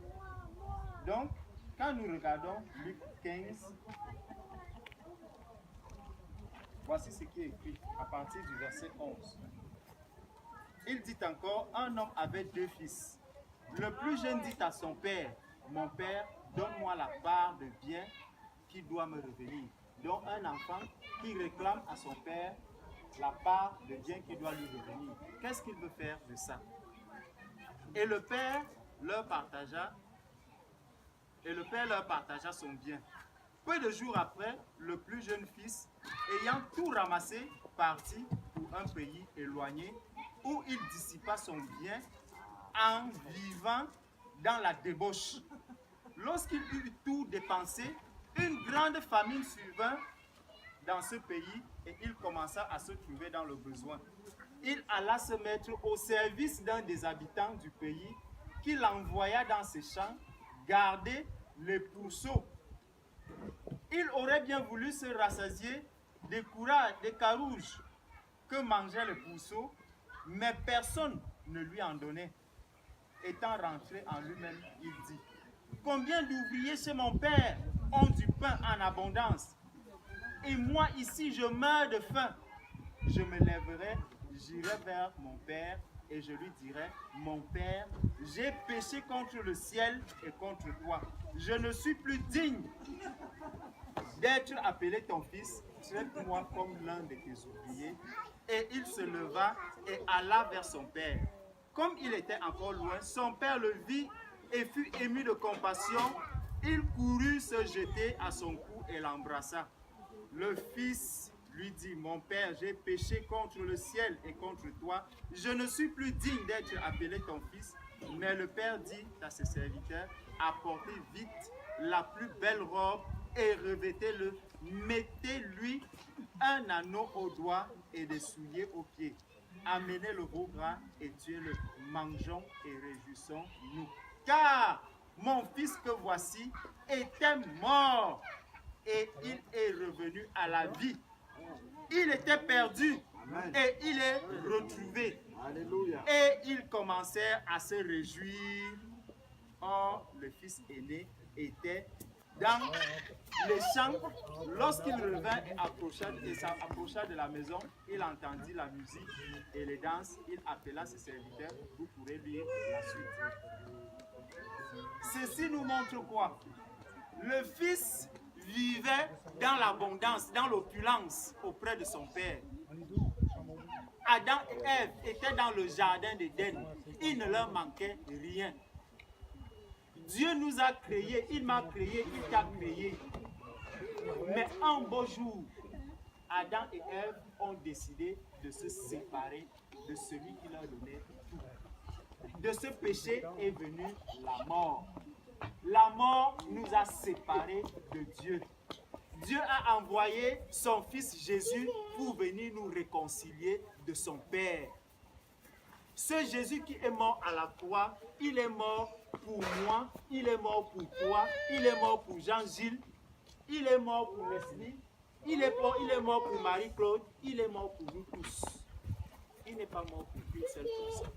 Donc, quand nous regardons Luc 15, voici ce qui est écrit à partir du verset 11. Il dit encore, un homme avait 2 fils. Le plus jeune dit à son père, mon père, donne-moi la part de bien qui doit me revenir. Donc un enfant qui réclame à son père la part de bien qui doit lui revenir. Qu'est-ce qu'il veut faire de ça? Et le père leur partagea son bien. Peu de jours après, le plus jeune fils, ayant tout ramassé, partit pour un pays éloigné où il dissipa son bien en vivant dans la débauche. Lorsqu'il eut tout dépensé, une grande famine survint dans ce pays et il commença à se trouver dans le besoin. il alla se mettre au service d'un des habitants du pays, qu'il envoya dans ses champs garder les pourceaux. Il aurait bien voulu se rassasier des carouges que mangeaient les pourceaux, mais personne ne lui en donnait. Étant rentré en lui-même, il dit: combien d'ouvriers chez mon père ont du pain en abondance, et moi ici je meurs de faim. Je me lèverai, j'irai vers mon père et je lui dirai: mon père, j'ai péché contre le ciel et contre toi. Je ne suis plus digne d'être appelé ton fils. Traite-moi comme l'un de tes ouvriers. Et il se leva et alla vers son père. Comme il était encore loin, son père le vit et fut ému de compassion. Il courut se jeter à son cou et l'embrassa. Le fils lui dit: mon père, j'ai péché contre le ciel et contre toi. Je ne suis plus digne d'être appelé ton fils. Mais le père dit à ses serviteurs: apportez vite la plus belle robe et revêtez-le. Mettez-lui un anneau au doigt et des souliers aux pieds. Amenez le veau gras et tuez-le. Mangeons et réjouissons-nous. Car mon fils que voici était mort et il est revenu à la vie. Il était perdu et il est retrouvé. Alléluia. Et ils commencèrent à se réjouir. Or, le fils aîné était dans les champs. Lorsqu'il revint et s'approcha de la maison, il entendit la musique et les danses. Il appela ses serviteurs. Vous pourrez lire la suite. Ceci nous montre quoi? Le fils vivait dans l'abondance, dans l'opulence auprès de son père. Adam et Ève étaient dans le jardin d'Éden. Il ne leur manquait rien. Dieu nous a créés, il m'a créé, il t'a créé. Mais un beau jour, Adam et Ève ont décidé de se séparer de celui qui leur donnait tout. De ce péché est venue la mort. La mort nous a séparés de Dieu. Dieu a envoyé son fils Jésus pour venir nous réconcilier de son Père. Ce Jésus qui est mort à la croix, il est mort pour moi, il est mort pour toi, il est mort pour Jean-Gilles, il est mort pour Leslie, il est mort pour Marie-Claude, il est mort pour nous tous. Il n'est pas mort pour une seule personne.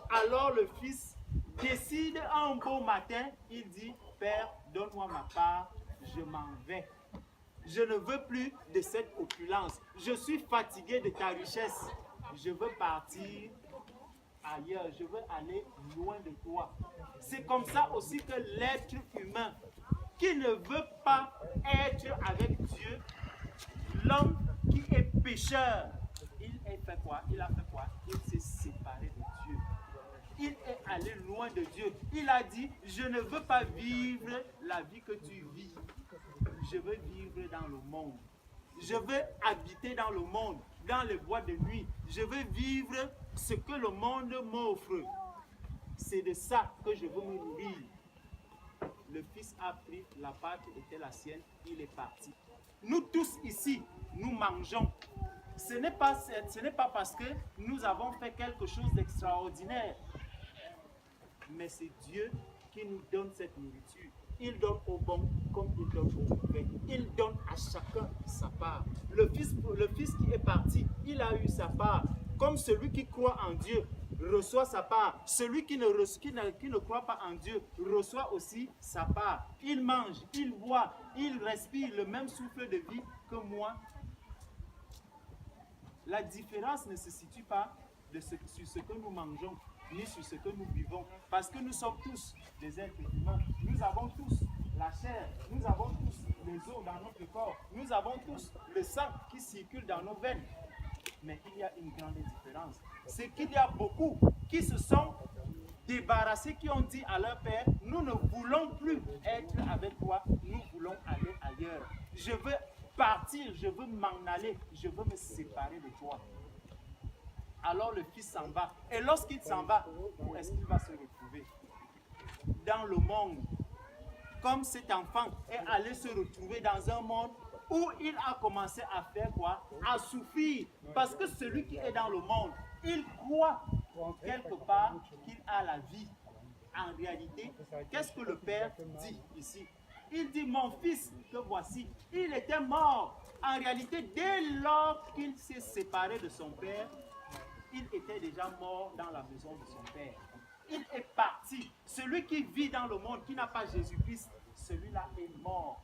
Alors le fils décide un beau matin, il dit: Père, donne-moi ma part, je m'en vais. Je ne veux plus de cette opulence. Je suis fatigué de ta richesse. Je veux partir ailleurs. Je veux aller loin de toi. C'est comme ça aussi que l'être humain qui ne veut pas être avec Dieu, l'homme qui est pécheur, il a fait quoi? Il s'est séparé de Dieu. Il est allé loin de Dieu. Il a dit: je ne veux pas vivre la vie que tu vis. Je veux vivre dans le monde. Je veux habiter dans le monde, dans les bois de nuit. Je veux vivre ce que le monde m'offre. C'est de ça que je veux me nourrir. Le fils a pris la part qui était la sienne, il est parti. Nous tous ici, nous mangeons. Ce n'est pas parce que nous avons fait quelque chose d'extraordinaire, mais c'est Dieu qui nous donne cette nourriture. Il donne au bon comme il donne au mauvais. Il donne à chacun sa part. Le fils qui est parti, il a eu sa part. Comme celui qui croit en Dieu reçoit sa part. Celui qui ne croit pas en Dieu reçoit aussi sa part. Il mange, il boit, il respire le même souffle de vie que moi. La différence ne se situe pas sur ce que nous mangeons, ni sur ce que nous vivons. Parce que nous sommes tous des êtres humains. Nous avons tous la chair, nous avons tous les os dans notre corps, nous avons tous le sang qui circule dans nos veines. Mais il y a une grande différence. C'est qu'il y a beaucoup qui se sont débarrassés, qui ont dit à leur père: nous ne voulons plus être avec toi, nous voulons aller ailleurs. Je veux partir, je veux m'en aller, je veux me séparer de toi. Alors le fils s'en va. Et lorsqu'il s'en va, où est-ce qu'il va se retrouver? Dans le monde. Comme cet enfant est allé se retrouver dans un monde où il a commencé à faire quoi? À souffrir. Parce que celui qui est dans le monde, Il croit quelque part qu'il a la vie. En réalité, qu'est-ce que le Père dit ici? Il dit, mon fils que voici, il était mort. En réalité, dès lors qu'il s'est séparé de son Père, il était déjà mort dans la maison de son Père. Il est parti. Celui qui vit dans le monde, qui n'a pas Jésus-Christ, celui-là est mort.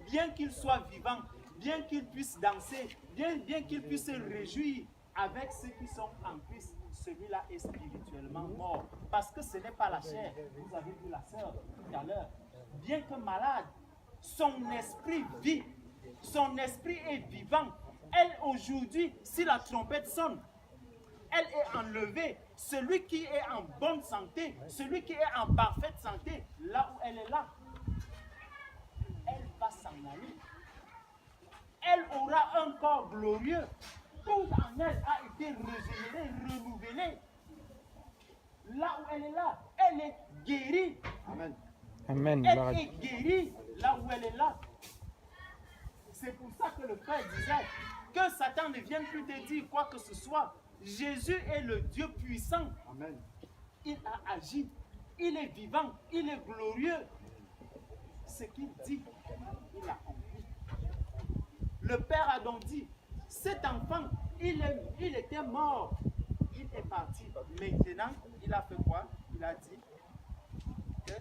Bien qu'il soit vivant, bien qu'il puisse danser, bien qu'il puisse se réjouir avec ceux qui sont en Christ, celui-là est spirituellement mort. Parce que ce n'est pas la chair. Vous avez vu la sœur tout à l'heure. Bien que malade, son esprit vit. Son esprit est vivant. Elle, aujourd'hui, si la trompette sonne, elle est enlevée. Celui qui est en bonne santé, celui qui est en parfaite santé, là où elle est là, elle va s'en aller. Elle aura un corps glorieux. Tout en elle a été régénéré, renouvelé. Là où elle est là, elle est guérie. Amen. Amen. Elle est guérie là où elle est là. C'est pour ça que le Père disait que Satan ne vienne plus te dire quoi que ce soit. Jésus est le Dieu puissant. Amen. Il a agi. Il est vivant. Il est glorieux. Ce qu'il dit, il a compris. Le Père a donc dit, cet enfant, il était mort. Il est parti. Maintenant, il a fait quoi? Il a dit que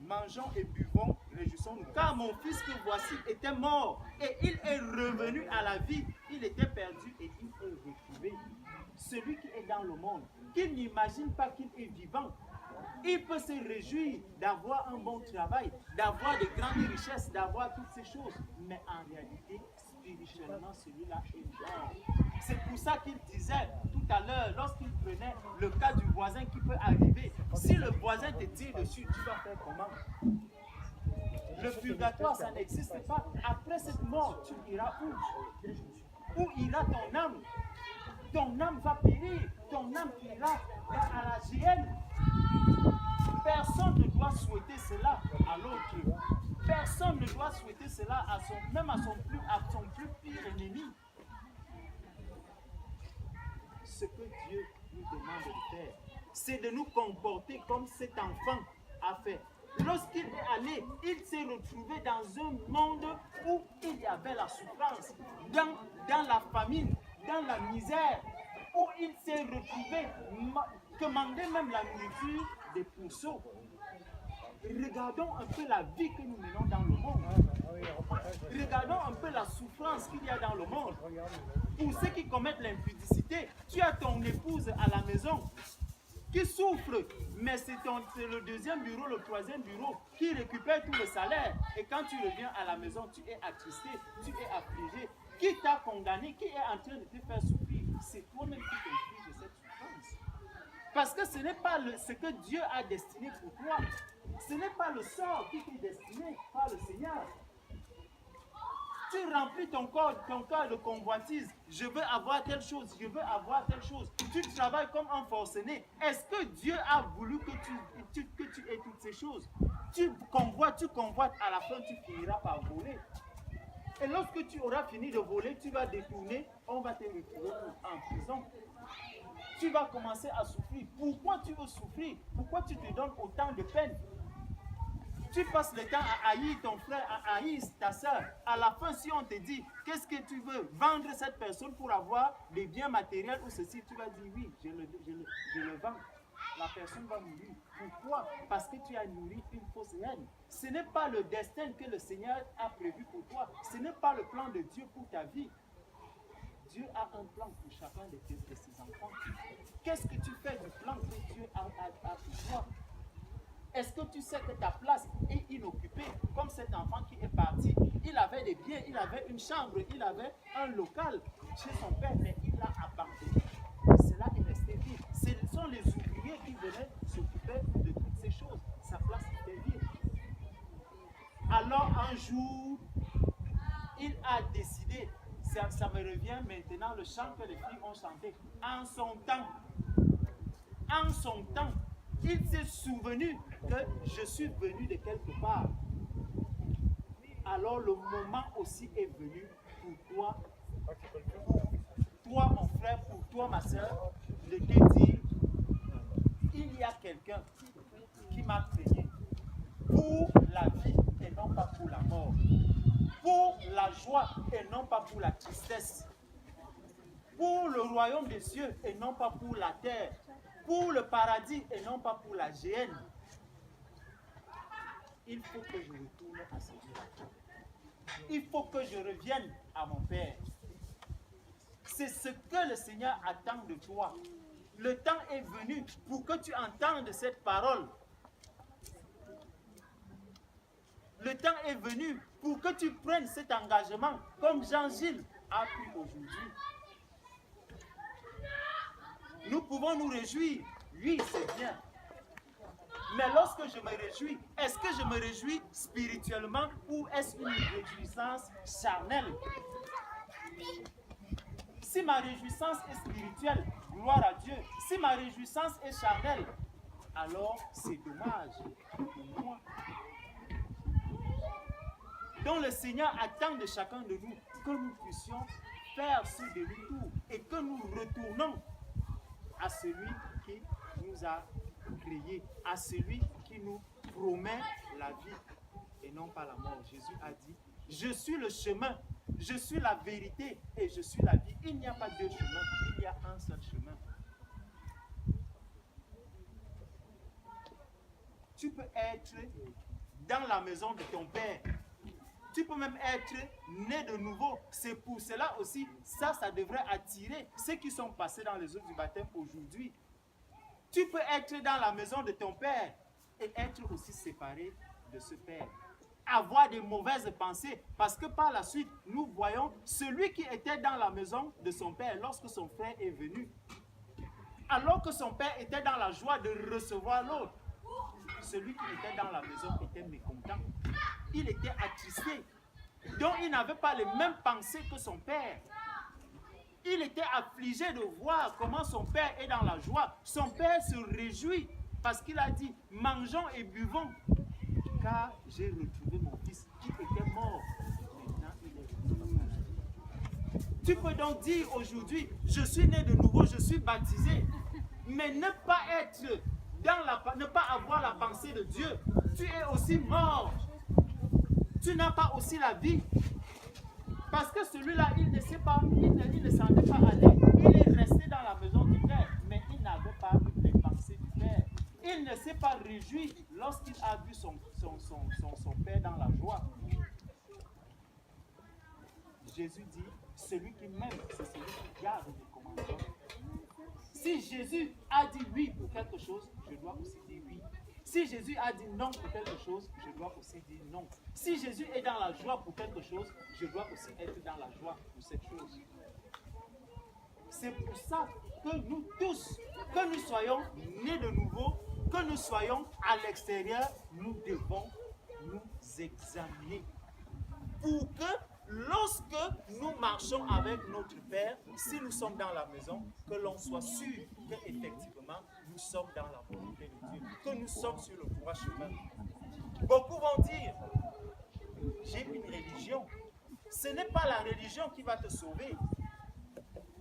mangeons et buvons, réjouissons-nous. Car mon fils que voici était mort et il est revenu à la vie. Il était perdu et il est retrouvé. Celui qui est dans le monde, qui n'imagine pas qu'il est vivant, il peut se réjouir d'avoir un bon travail, d'avoir de grandes richesses, d'avoir toutes ces choses. Mais en réalité, spirituellement, celui-là est mort. C'est pour ça qu'il disait tout à l'heure, lorsqu'il prenait le cas du voisin qui peut arriver, si le voisin te tire dessus, tu vas faire comment? Le purgatoire, ça n'existe pas. Après cette mort, tu iras où? Où ira ton âme? Ton âme va périr, ton âme ira à la géhenne. Personne ne doit souhaiter cela à l'autre. Personne ne doit souhaiter cela même à son plus pire ennemi. Ce que Dieu nous demande de faire, c'est de nous comporter comme cet enfant a fait. Lorsqu'il est allé, il s'est retrouvé dans un monde où il y avait la souffrance, dans la famine, dans la misère, où il s'est retrouvé commander même la nourriture des pourceaux. Regardons un peu la vie que nous menons dans le monde. Regardons un peu la souffrance qu'il y a dans le monde. Pour ceux qui commettent l'impudicité, tu as ton épouse à la maison qui souffre, mais c'est le deuxième bureau, le troisième bureau qui récupère tout le salaire. Et quand tu reviens à la maison, tu es attristé, tu es affligé. Qui t'a condamné, qui est en train de te faire souffrir? C'est toi-même qui t'inflige cette souffrance. Parce que ce n'est pas ce que Dieu a destiné pour toi. Ce n'est pas le sort qui t'est destiné par le Seigneur. Tu remplis ton corps de convoitise. Je veux avoir telle chose, je veux avoir telle chose. Tu travailles comme un forcené. Est-ce que Dieu a voulu que tu aies toutes ces choses? Tu convoites, à la fin tu finiras par voler. Et lorsque tu auras fini de voler, tu vas détourner, on va te retrouver en prison. Tu vas commencer à souffrir. Pourquoi tu veux souffrir? Pourquoi tu te donnes autant de peine? Tu passes le temps à haïr ton frère, à haïr ta soeur. À la fin, si on te dit, qu'est-ce que tu veux? Vendre cette personne pour avoir des biens matériels ou ceci, tu vas dire oui, je le vends. La personne va mourir. Pourquoi? Parce que tu as nourri une fausse haine. Ce n'est pas le destin que le Seigneur a prévu pour toi. Ce n'est pas le plan de Dieu pour ta vie. Dieu a un plan pour chacun de ses enfants. Qu'est-ce que tu fais du plan que Dieu a pour toi? Est-ce que tu sais que ta place est inoccupée? Comme cet enfant qui est parti, il avait des biens, il avait une chambre, il avait un local chez son père, mais il l'a abandonné. Cela est resté vide. Ce sont les ouvriers qui venaient s'occuper de toutes ces choses. Sa place était vide. Alors un jour, il a décidé, ça me revient maintenant, le chant que les filles ont chanté. En son temps, il s'est souvenu que je suis venu de quelque part. Alors le moment aussi est venu pour toi toi, mon frère, pour toi, ma soeur, de te dire, il y a quelqu'un qui m'a créé pour la vie et non pas pour la mort, pour la joie et non pas pour la tristesse, pour le royaume des cieux et non pas pour la terre, pour le paradis et non pas pour la géhenne. Il faut que je retourne à ce Dieu. Il faut que je revienne à mon Père. C'est ce que le Seigneur attend de toi. Le temps est venu pour que tu entendes cette parole. Le temps est venu pour que tu prennes cet engagement comme Jean-Gilles a pris aujourd'hui. Nous pouvons nous réjouir. Oui, c'est bien. Mais lorsque je me réjouis, est-ce que je me réjouis spirituellement ou est-ce une réjouissance charnelle? Si ma réjouissance est spirituelle, gloire à Dieu. Si ma réjouissance est charnelle, alors c'est dommage pour moi. Donc le Seigneur attend de chacun de nous que nous puissions faire ce demi-tour et que nous retournons à celui qui nous a créés, à celui qui nous promet la vie et non pas la mort. Jésus a dit, je suis le chemin, je suis la vérité et je suis la vie. Il n'y a pas deux chemins, il y a un seul chemin. Tu peux être dans la maison de ton Père. Tu peux même être né de nouveau. C'est pour cela aussi, ça devrait attirer ceux qui sont passés dans les eaux du baptême aujourd'hui. Tu peux être dans la maison de ton Père et être aussi séparé de ce Père. Avoir des mauvaises pensées, parce que par la suite, nous voyons celui qui était dans la maison de son Père lorsque son frère est venu. Alors que son Père était dans la joie de recevoir l'autre, celui qui était dans la maison était mécontent. Il était attristé. Donc il n'avait pas les mêmes pensées que son Père. Il était affligé de voir comment son Père est dans la joie. Son Père se réjouit parce qu'il a dit, mangeons et buvons, car j'ai retrouvé mon fils qui était mort. Maintenant, il est revenu. Tu peux donc dire aujourd'hui, je suis né de nouveau, je suis baptisé, mais ne pas être ne pas avoir la pensée de Dieu. Tu es aussi mort. Tu n'as pas aussi la vie. Parce que celui-là, il ne s'en est pas allé. Il est resté dans la maison du Père, mais il n'avait pas les pensées du Père. Il ne s'est pas réjoui lorsqu'il a vu son Père dans la joie. Jésus dit, celui qui m'aime, c'est celui qui garde les commandements. Si Jésus a dit oui pour quelque chose, je dois aussi dire oui. Si Jésus a dit non pour quelque chose, je dois aussi dire non. Si Jésus est dans la joie pour quelque chose, je dois aussi être dans la joie pour cette chose. C'est pour ça que nous tous, que nous soyons nés de nouveau, que nous soyons à l'extérieur, nous devons nous examiner. Pour que lorsque nous marchons avec notre Père, si nous sommes dans la maison, que l'on soit sûr qu'effectivement, nous sommes dans la volonté de Dieu, que nous sommes sur le droit chemin. Beaucoup vont dire, j'ai une religion. Ce n'est pas la religion qui va te sauver.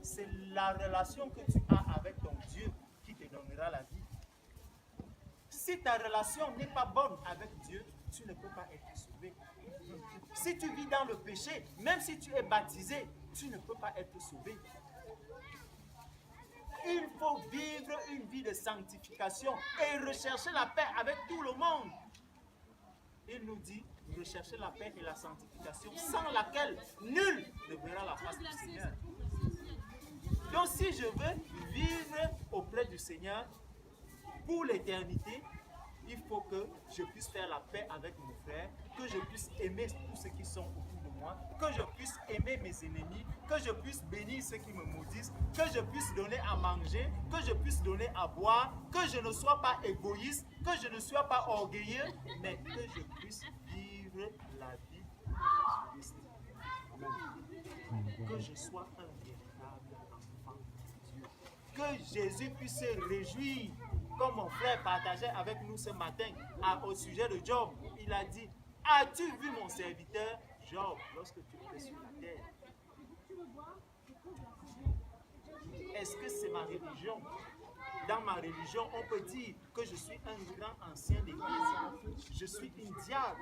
C'est la relation que tu as avec ton Dieu qui te donnera la vie. Si ta relation n'est pas bonne avec Dieu, tu ne peux pas être sauvé. Si tu vis dans le péché, même si tu es baptisé, tu ne peux pas être sauvé. Il faut vivre une vie de sanctification et rechercher la paix avec tout le monde. Il nous dit, rechercher la paix et la sanctification, sans laquelle nul ne verra la face du Seigneur. Donc si je veux vivre auprès du Seigneur pour l'éternité, il faut que je puisse faire la paix avec mon frère, que je puisse aimer tous ceux qui sont autour de moi, que je puisse aimer mes ennemis, que je puisse bénir ceux qui me maudissent, que je puisse donner à manger, que je puisse donner à boire, que je ne sois pas égoïste, que je ne sois pas orgueilleux, mais que je puisse vivre la vie de Jésus-Christ. Que je sois un véritable enfant de Dieu. Que Jésus puisse se réjouir. Comme mon frère partageait avec nous ce matin au sujet de Job, il a dit, as-tu vu mon serviteur Job lorsque tu étais sur la terre? Est-ce que c'est ma religion? Dans ma religion, on peut dire que je suis un grand ancien d'église, je suis une diable,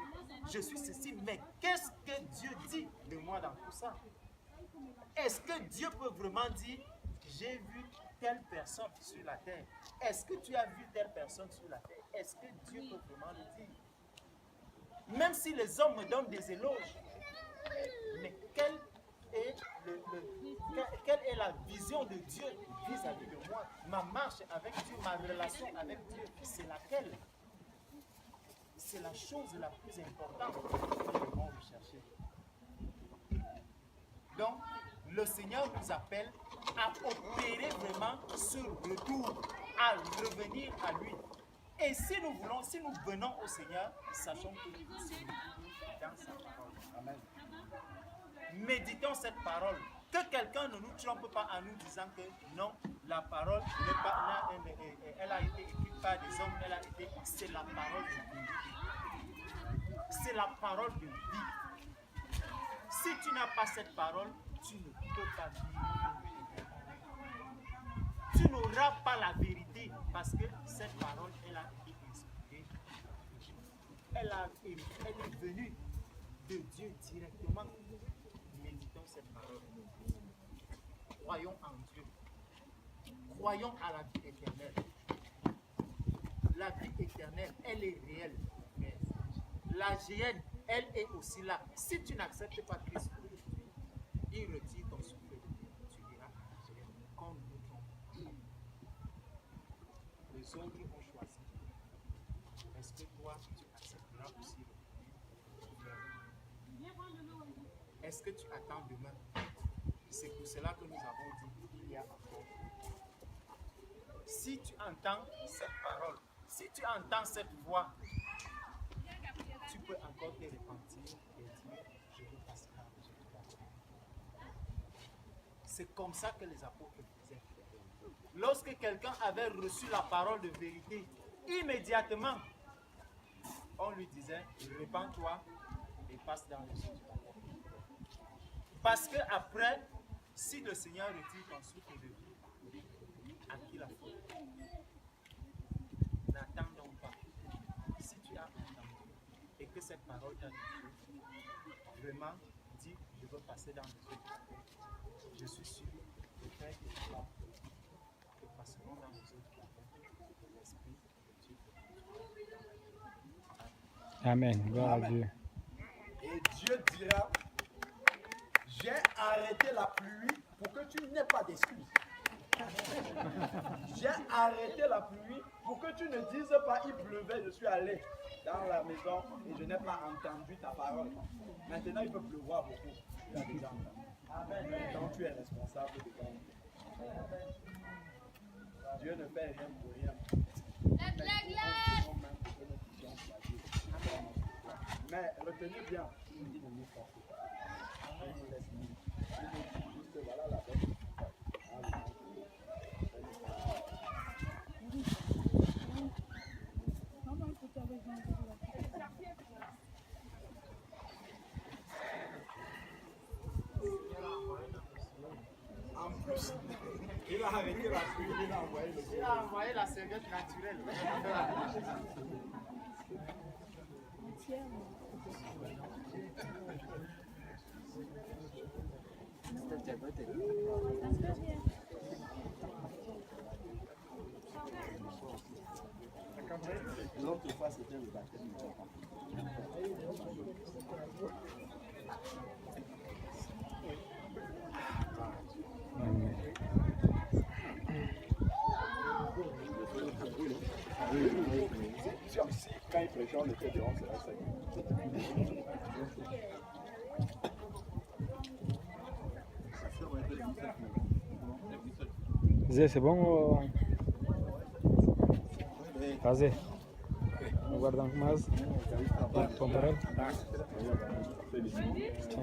je suis ceci, mais qu'est-ce que Dieu dit de moi dans tout ça? Est-ce que Dieu peut vraiment dire, j'ai vu telle personne sur la terre? Est-ce que tu as vu telle personne sur la terre? Est-ce que Dieu peut vraiment le dire? Même si les hommes me donnent des éloges, mais quelle est la vision de Dieu vis-à-vis de moi? Ma marche avec Dieu, ma relation avec Dieu, c'est laquelle? C'est la chose la plus importante que nous devons rechercher. Donc, le Seigneur nous appelle à opérer vraiment ce retour, à revenir à lui. Et si nous venons au Seigneur, sachons que c'est dans sa parole. Amen. Méditons cette parole. Que quelqu'un ne nous trompe pas en nous disant que non, la parole n'est pas, elle a été écrite par des hommes, c'est la parole de Dieu. C'est la parole de vie. Si tu n'as pas cette parole, tu ne peux pas vivre. Tu n'auras pas la vérité parce que cette parole, elle a été inspirée. Elle est venue de Dieu directement. Méditons cette parole. Croyons en Dieu. Croyons à la vie éternelle. La vie éternelle, elle est réelle. Mais la GN, elle est aussi là. Si tu n'acceptes pas Christ, il retire ton souffle. Tu diras comme nous. Les autres ont choisi. Est-ce que toi, tu accepteras aussi le Est-ce que tu attends demain? C'est pour cela que nous avons dit qu'il y a encore. Si tu entends cette parole, si tu entends cette voix, tu peux encore te repentir et dire, je veux passer à Jésus. C'est comme ça que les apôtres faisaient. Lorsque quelqu'un avait reçu la parole de vérité, immédiatement, on lui disait, répands-toi et passe dans les choses. Parce que après, si le Seigneur retire ton souffle de vie, à qui la faute? N'attendons pas. Si tu as entendu et que cette parole t'a dit, vraiment, dis, je veux passer dans les autres. Je suis sûr que frères et sœurs que passeront dans les autres de l'Esprit de Dieu. Amen. Gloire à Dieu. Et Dieu dira, j'ai arrêté la pluie pour que tu n'aies pas d'excuses. J'ai arrêté la pluie pour que tu ne dises pas il pleuvait, je suis allé dans la maison et je n'ai pas entendu ta parole. Maintenant il peut pleuvoir beaucoup. Tu as déjà entendu. Donc tu es responsable de ton. Dieu ne fait rien pour rien. Mais retenez bien, il ne nous force pas. Il nous laisse libre. Il nous dit juste voilà la bête. En plus, il a arrêté la pluie, il a envoyé le ciel. Il a envoyé la serviette naturelle. L'autre fois, c'était le baptême du papa. Si, quand il prêchait, on était dehors, c'est la sec. Zé, c'est bon? Vas-y. Guardamos mais. Vamos parar. Tchau, tchau.